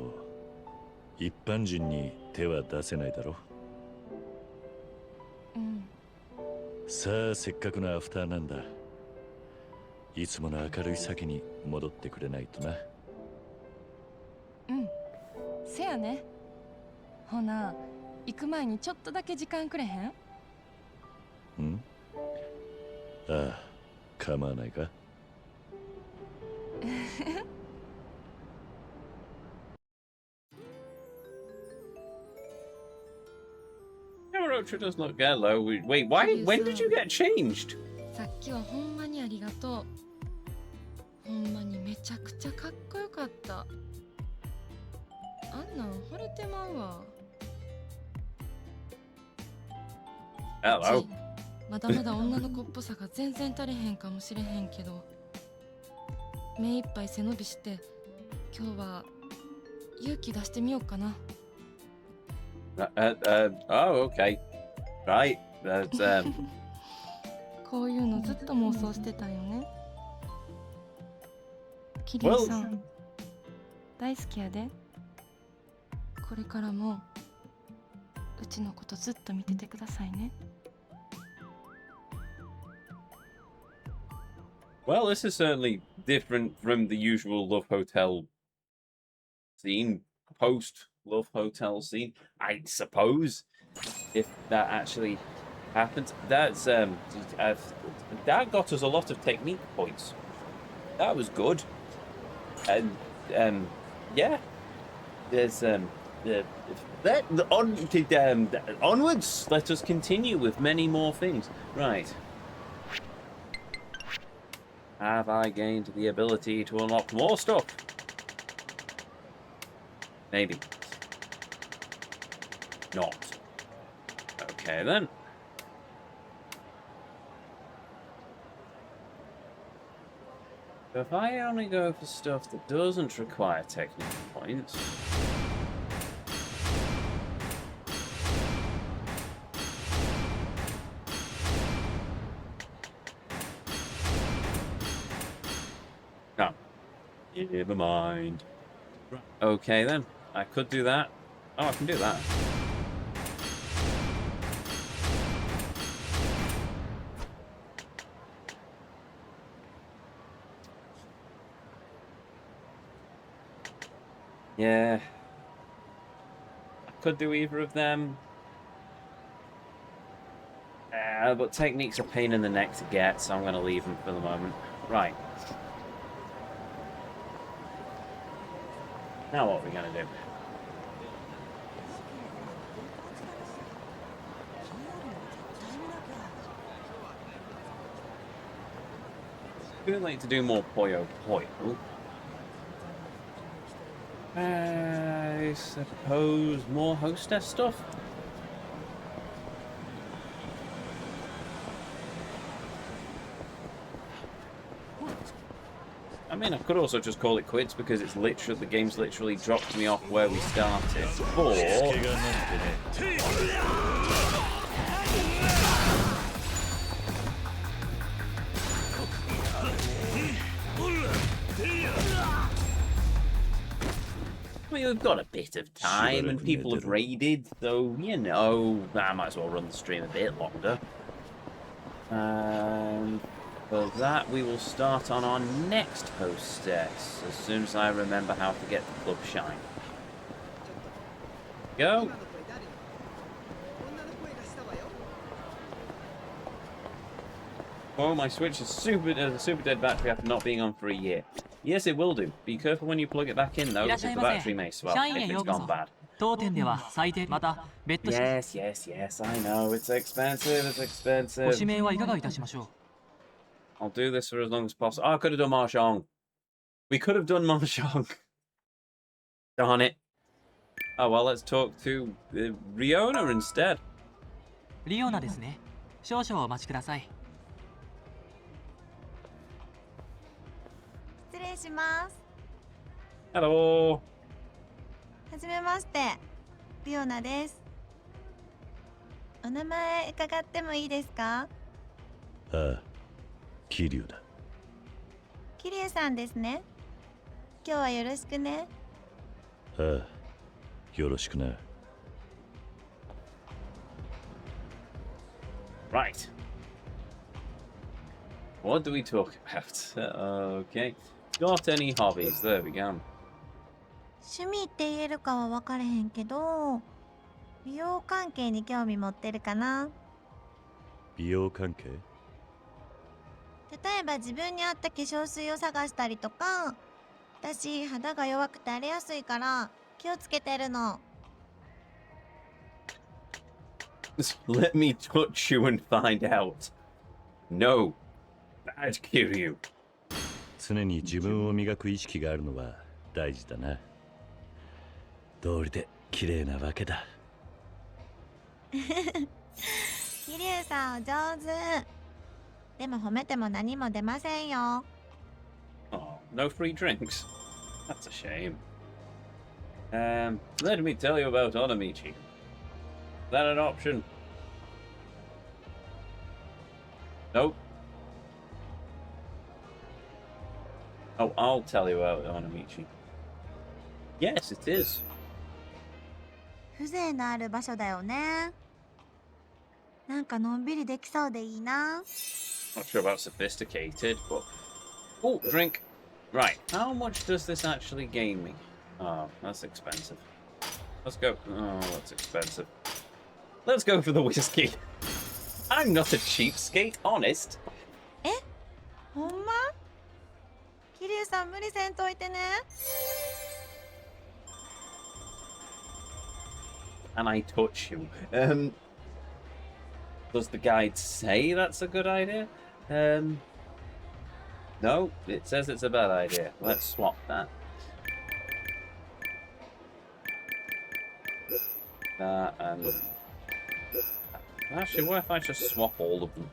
一般人に手は出せないだろ。さあ、せっかくのアフターなんだ。いつもの明るい先に戻ってくれないとな。せやね。ほな、行く前にちょっとだけ時間くれへん？ああ、構わないか。Kamorocho does not get low. Wait, why? When did you get changed? さっきはほんまにありがとう。ほんまにめちゃくちゃかっこよかった。あんなん惚れてまうわ。Hello. まだまだ女の子っぽさが全然足りへんかもしれへんけど、目いっぱい背伸びして今日は勇気出してみようかな。Oh, okay. Right. That's こういうのずっと妄想してたんよね。桐生さん、大好きやで。これからもうちのことずっと見ててくださいね。Well, this is certainly different from the usual Love Hotel scene, post-Love Hotel scene, I suppose, if that actually happens. That got us a lot of technique points. That was good. And, yeah, there's, onwards, let us continue with many more things. Right. Have I gained the ability to unlock more stuff? Maybe. Not. Okay then. If I only go for stuff that doesn't require technical points... No. Never mind. Okay then. I could do that. Oh, I can do that. Yeah. I could do either of them. But technique's a pain in the neck to get, so I'm going to leave them for the moment. Right. Now what are we going to do? I'd like to do more Puyo Puyo. I suppose more hostess stuff? I mean, I could also just call it quits because it's literally, the game's literally dropped me off where we started. Or... we've got a bit of time and people have raided, so, you know, I might as well run the stream a bit longer. And for that, we will start on our next hostess as soon as I remember how to get the club shine. Go! Oh, my Switch is super dead battery after not being on for a year. Yes, it will do. Be careful when you plug it back in, though, because the battery may swell if it's gone bad. Yes, yes, yes, I know. It's expensive, it's expensive. I'll do this for as long as possible. Oh, I could have done Mahjong. We could have done Mahjong. Darn it. Oh, well, let's talk to Riona instead. Riona ですね。少々お待ちください。失礼します。 Hello. はじめまして、リオナです。お名前伺ってもいいですか？ああ、キリュウだ。キリュウさんですね。今日はよろしくね。ああ、よろしくな。Right. What do we talk about? Okay. Got any hobbies? There we go. 趣味って言えるかは分かれへんけど、美容関係に興味持ってるかな。美容関係？例えば自分に合った化粧水を探したりとか、私肌が弱くて荒れやすいから気をつけてるの。Let me touch you and find out. No. Bad Kiryu. 常に自分を磨く意識があるのは大事だな。道理で綺麗なわけだ。キリュウさんお上手。でも褒めても何も出ませんよ。Oh, no free drinks? That's a shame. Let me tell you about Onamichi. Is that an option? Nope. Oh, I'll tell you about Onamichi. Yes, it is. 風情のある場所だよね。なんかのんびりできそうでいいな。Not sure about sophisticated, but... Oh, drink. Right, how much does this actually gain me? Oh, that's expensive. Let's go... Oh, that's expensive. Let's go for the whiskey. I'm not a cheapskate, honest. え、ほんま？キリュウさん無理せんといてね。And I touch you. Does the guide say that's a good idea? No, it says it's a bad idea. Let's swap that. That and... Actually, what if I just swap all of them?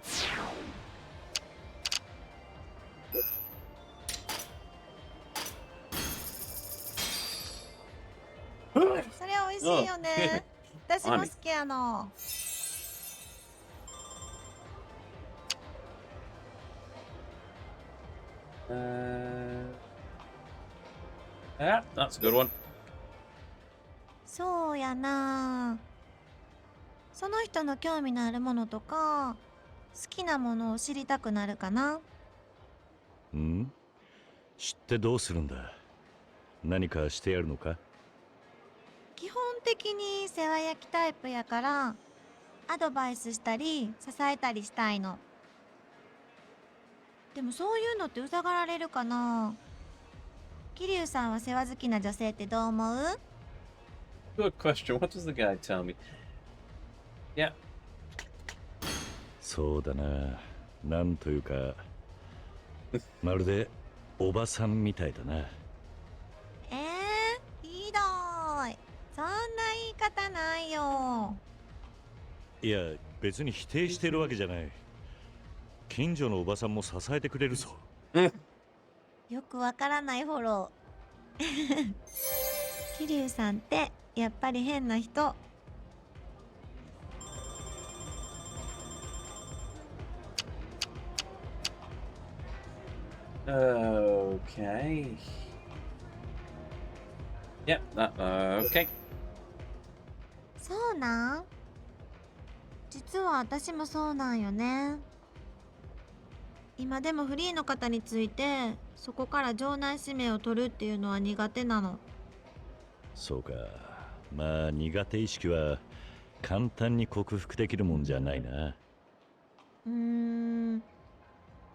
それ美味しいよね。私も好きやの。Yeah, that's a good one. そうやな。その人の興味のあるものとか、好きなものを知りたくなるかな。ん？知ってどうするんだ？何かしてやるのか？的に世話焼きタイプやから、アドバイスしたり支えたりしたいの。でもそういうのってうざがられるかな。桐生さんは世話好きな女性ってどう思う？ Good question. What does the guy tell me? Yeah. そうだな、なんというかまるでおばさんみたいだな。ひどい。そんな言い方ないよ。いや、別に否定してるわけじゃない。近所のおばさんも支えてくれるぞ。よくわからないフォロー。桐生さんってやっぱり変な人。Okay. Yep, okay. そうなん？実は私もそうなんよね。今でもフリーの方についてそこから場内指名を取るっていうのは苦手なの。そうか、まあ苦手意識は簡単に克服できるもんじゃないな。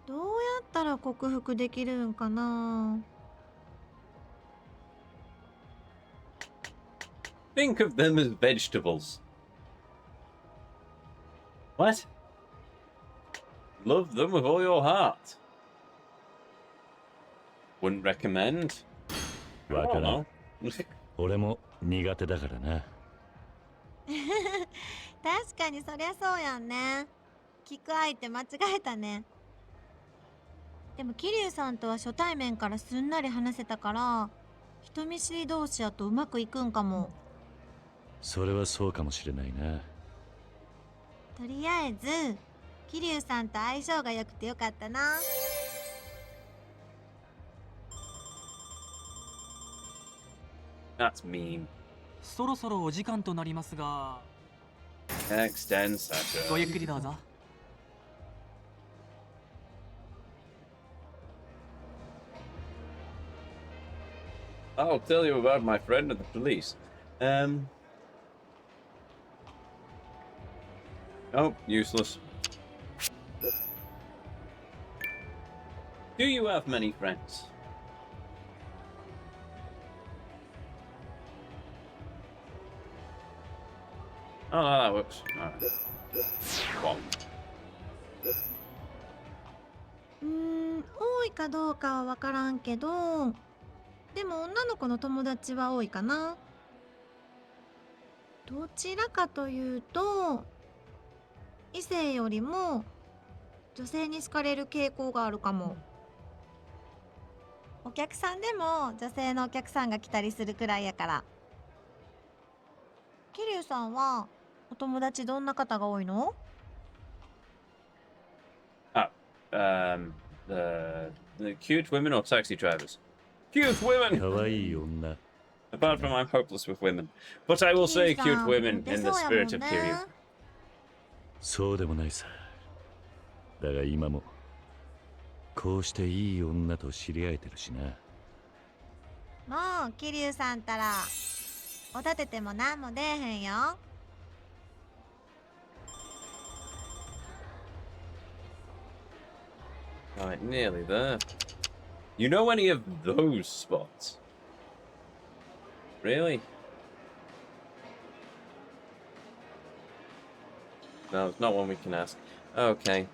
どうやったら克服できるんかな。Think of them as vegetables. What? Love them with all your heart. Wouldn't recommend. わからん。 I don't know. 俺も苦手だからな。確かにそりゃそうやんね。聞く相手間違えたね。でも桐生さんとは初対面からすんなり話せたから、人見知り同士やとうまくいくんかも。それはそうかもしれないな。とりあえず桐生さんと相性が良くてよかったな。That's mean. そろそろお時間となりますが、 Extend session. ごゆっくりどうぞ。I'll tell you about my friend at the police. Oh, useless. Do you have many friends? Oh, no, that works. Alright. One. 多いかどうかは分からんけど、でも女の子の友達は多いかな。どちらかというと異性よりも女性に好かれる傾向があるかも。お客さんでも女性のお客さんが来たりするくらいやから。桐生さんはお友達どんな方が多いの？ The cute women or taxi drivers? Cute women! 可愛い女。 Apart from I'm hopeless with women. But I will say cute women in the spirit of Kiryu. そうでもないさ。だが今もこうしていい女と知り合えてるしな。もう桐生さんたらおだてても何も出えへんよ。Right, nearly there. You know any of those spots? Really? No, it's not one we can ask. Okay.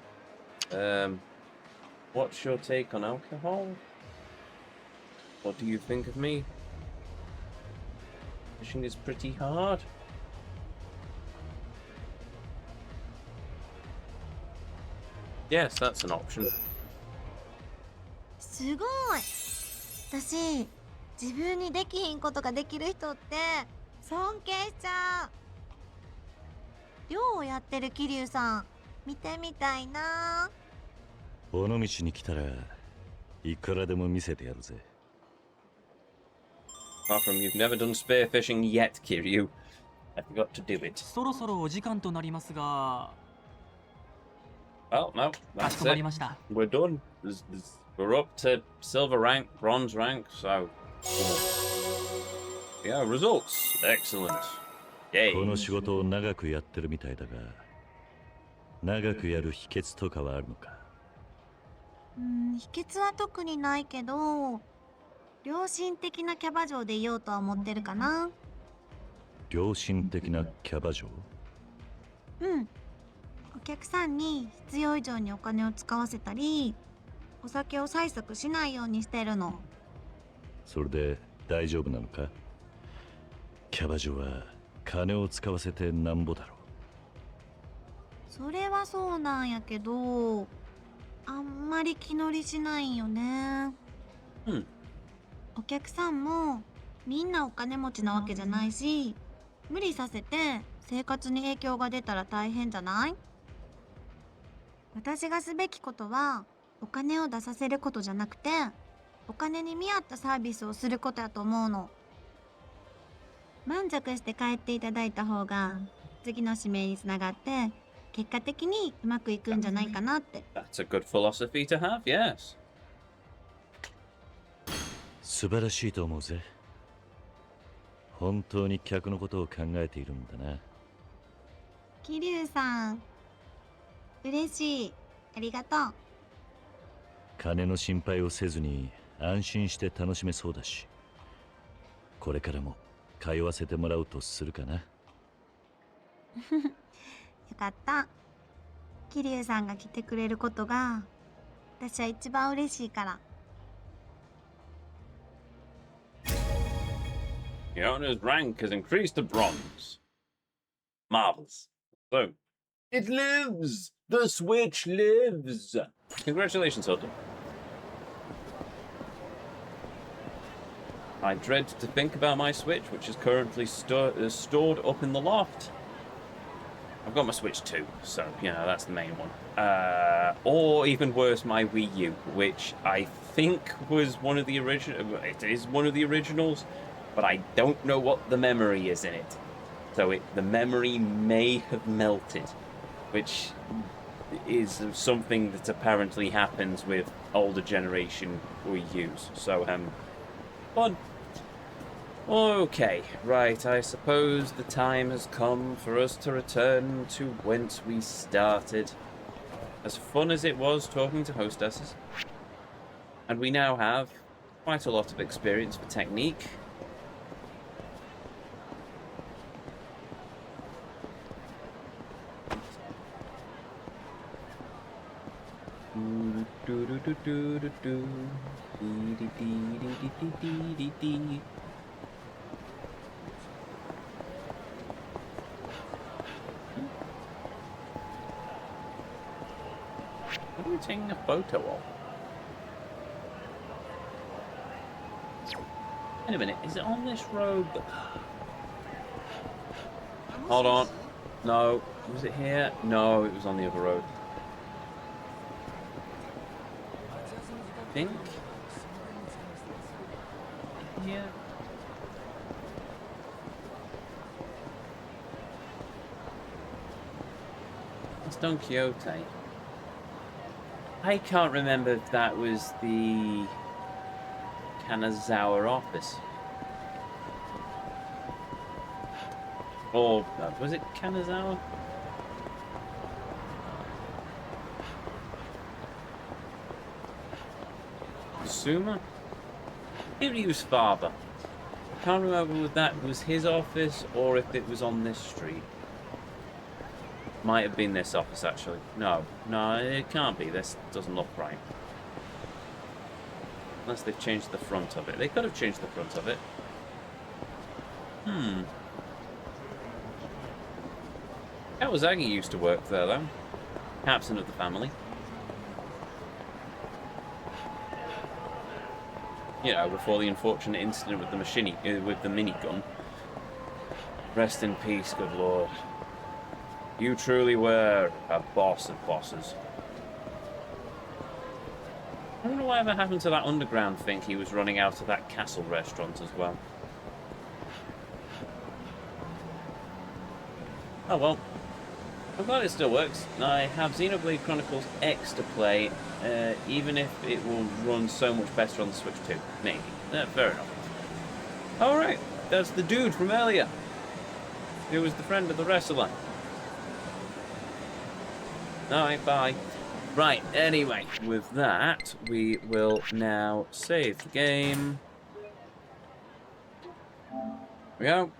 What's your take on alcohol? What do you think of me? Fishing is pretty hard. Yes, that's an option. すごい。私自分にできひんことができる人って尊敬しちゃう。漁をやってる桐生さん見てみたいな。尾道に来たらいくらでも見せてやるぜ。 Apart from you've never done spearfishing yet, Kiryu. I forgot to do it. そろそろお時間となりますが、 Well, no, かし that's こまり it. ました。 We're done. We're up to silver rank, bronze rank, so... Yeah, results. Excellent. この仕事を長くやってるみたいだが、長くやる秘訣とかはあるのか？秘訣は特にないけど、良心的なキャバ嬢でいようとは思ってるかな。良心的なキャバ嬢？うん。お客さんに必要以上にお金を使わせたり、お酒を催促しないようにしてるの。それで大丈夫なのか？キャバ嬢は金を使わせてなんぼだろう。それはそうなんやけど、あんまり気乗りしないんよね。うん。お客さんもみんなお金持ちなわけじゃないし、無理させて生活に影響が出たら大変じゃない？私がすべきことはお金を出させることじゃなくて、お金に見合ったサービスをすることやと思うの。満足して帰っていただいた方が次の指名につながって結果的にうまくいくんじゃないかなって。That's a good philosophy to have, yes. 素晴らしいと思うぜ。本当に客のことを考えているんだな。桐生さん、嬉しい。ありがとう。金の心配をせずに安心して楽しめそうだし、これからも通わせてもらうとするかな。よかった。桐生さんが来てくれることが私は一番嬉しいから。The owner's rank has increased to bronze. Marvelous. So, it lives! The Switch lives! Congratulations, Hilton. I dread to think about my Switch, which is currently stored up in the loft. I've got my Switch 2, so, you know, that's the main one. Or, even worse, my Wii U, which I think was one of the original... It is one of the originals, but I don't know what the memory is in it. So the memory may have melted, which is something that apparently happens with older generation Wii U's. So, fun. Okay, right, I suppose the time has come for us to return to whence we started. As fun as it was talking to hostesses, and we now have quite a lot of experience for technique. What are we taking a photo of? Wait a minute, is it on this road? Hold on. No. Was it here? No, it was on the other road. I think. Yeah. It's Don Quixote. I can't remember if that was the Kanazawa office. Or, was it Kanazawa? Kazuma? Kiryu's father. I can't remember if that was his office or if it was on this street. Might have been this office, actually. No, it can't be. This doesn't look right. Unless they've changed the front of it. They could have changed the front of it. Kawasaki used to work there, though. Captain of the family. You know, before the unfortunate incident with the minigun. Rest in peace, good lord. You truly were a boss of bosses. I don't know whatever happened to that underground thing he was running out of that castle restaurant as well. Oh well. I'm glad it still works. I have Xenoblade Chronicles X to play, even if it will run so much better on the Switch 2. Maybe. Fair enough. Alright, that's the dude from earlier. who was the friend of the wrestler. Alright, bye. Right, anyway, with that, we will now save the game. Here we go.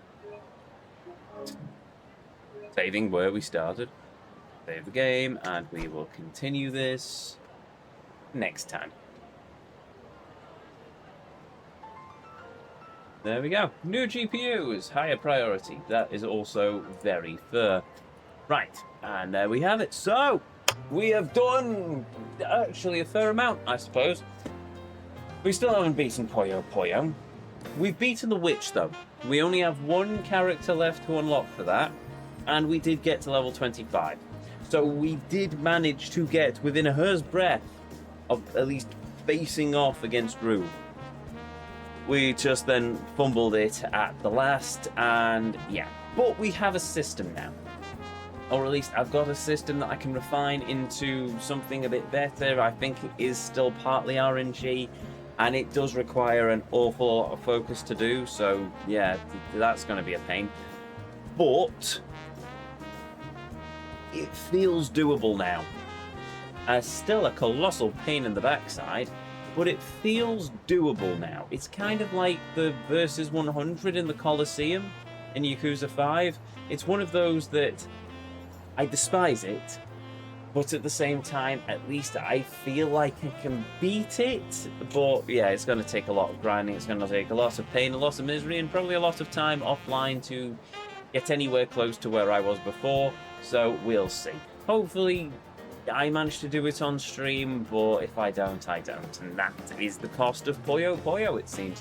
Saving where we started. Save the game, and we will continue this next time. There we go. New GPUs, higher priority. That is also very fair. Right, and there we have it. So, we have done actually a fair amount, I suppose. We still haven't beaten Puyo Puyo. We've beaten the witch, though. We only have one character left to unlock for that, and we did get to level 25. So we did manage to get within a hair's breadth of at least facing off against Ryu. We just then fumbled it at the last, and yeah. But we have a system now. Or at least I've got a system that I can refine into something a bit better. I think it is still partly RNG, and it does require an awful lot of focus to do, so yeah, that's going to be a pain. But it feels doable now. Still a colossal pain in the backside, but it feels doable now. It's kind of like the Versus 100 in the Coliseum in Yakuza 5. It's one of those that I despise it, but at the same time, at least I feel like I can beat it. But yeah, it's going to take a lot of grinding, it's going to take a lot of pain, a lot of misery, and probably a lot of time offline to get anywhere close to where I was before, so we'll see. Hopefully I manage to do it on stream, but if I don't, I don't, and that is the cost of Puyo Puyo, it seems.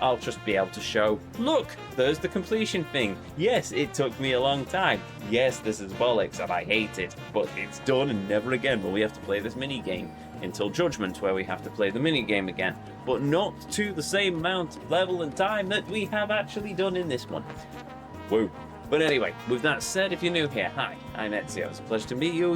I'll just be able to show, look, there's the completion thing. Yes, it took me a long time. Yes, this is bollocks and I hate it, but it's done and never again will we have to play this mini-game until Judgment, where we have to play the mini-game again, but not to the same amount of level and time that we have actually done in this one. Woo. But anyway, with that said, if you're new here, hi, I'm Ezio. It's a pleasure to meet you.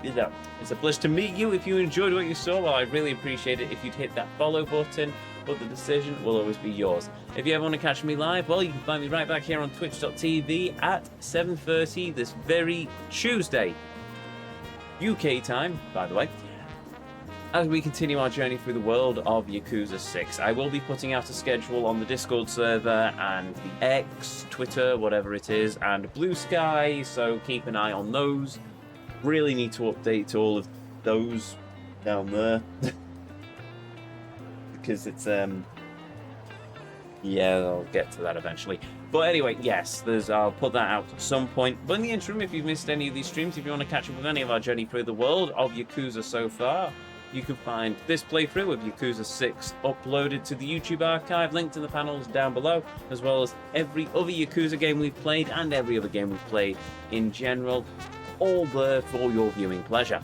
It's a pleasure to meet you. If you enjoyed what you saw, well, I'd really appreciate it if you'd hit that follow button, but the decision will always be yours. If you ever want to catch me live, well, you can find me right back here on twitch.tv at 7:30 this very Tuesday, UK time, by the way, as we continue our journey through the world of Yakuza 6. I will be putting out a schedule on the Discord server and the X, Twitter, whatever it is, and Blue Sky, so keep an eye on those. Really need to update all of those down there. Because it's, yeah, I'll get to that eventually. But anyway, yes, I'll put that out at some point. But in the interim, if you've missed any of these streams, if you want to catch up with any of our journey through the world of Yakuza so far, you can find this playthrough of Yakuza 6 uploaded to the YouTube archive, linked in the panels down below, as well as every other Yakuza game we've played and every other game we've played in general, all there for your viewing pleasure.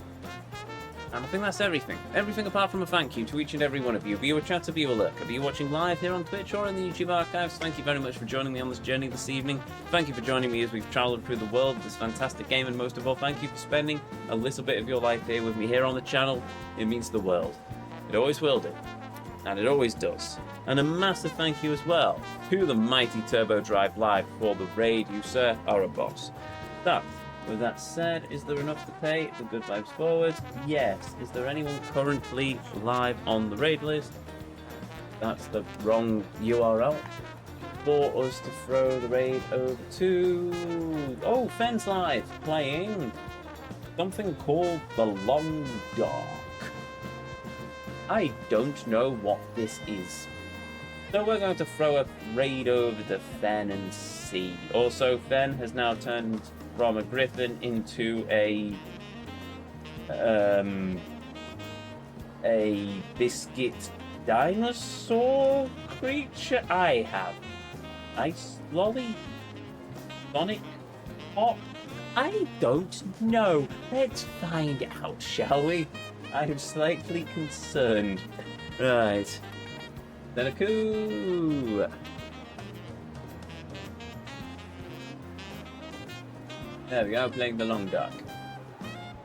And I think that's everything. Everything apart from a thank you to each and every one of you. Be you a chatter, be you a lurker, be you watching live here on Twitch or in the YouTube archives. Thank you very much for joining me on this journey this evening. Thank you for joining me as we've travelled through the world of this fantastic game. And most of all, thank you for spending a little bit of your life here with me here on the channel. It means the world. It always will do. And it always does. And a massive thank you as well to the mighty Turbo Drive Live for the raid. You, sir, are a boss. So, with that said, is there enough to pay the good vibes forward? Yes. Is there anyone currently live on the raid list? That's the wrong URL for us to throw the raid over to. Oh, Fen's live playing something called The Long Dark. I don't know what this is. So we're going to throw a raid over to Fen and see. Also, Fen has now turned from a griffin into a biscuit dinosaur creature. I have ice lolly, Sonic Pop. I don't know. Let's find out, shall we? I'm slightly concerned. Right. Senaku. There we go, playing the Long Dark.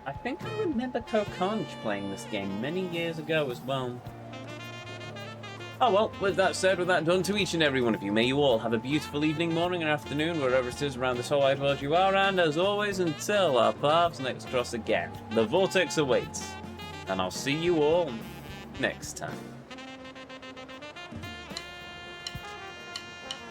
I think I remember Kokonj playing this game many years ago as well. Oh well, with that said, with that done, to each and every one of you, may you all have a beautiful evening, morning, or afternoon, wherever it is around this whole wide world you are, and as always, until our paths next cross again, the Vortex awaits, and I'll see you all next time.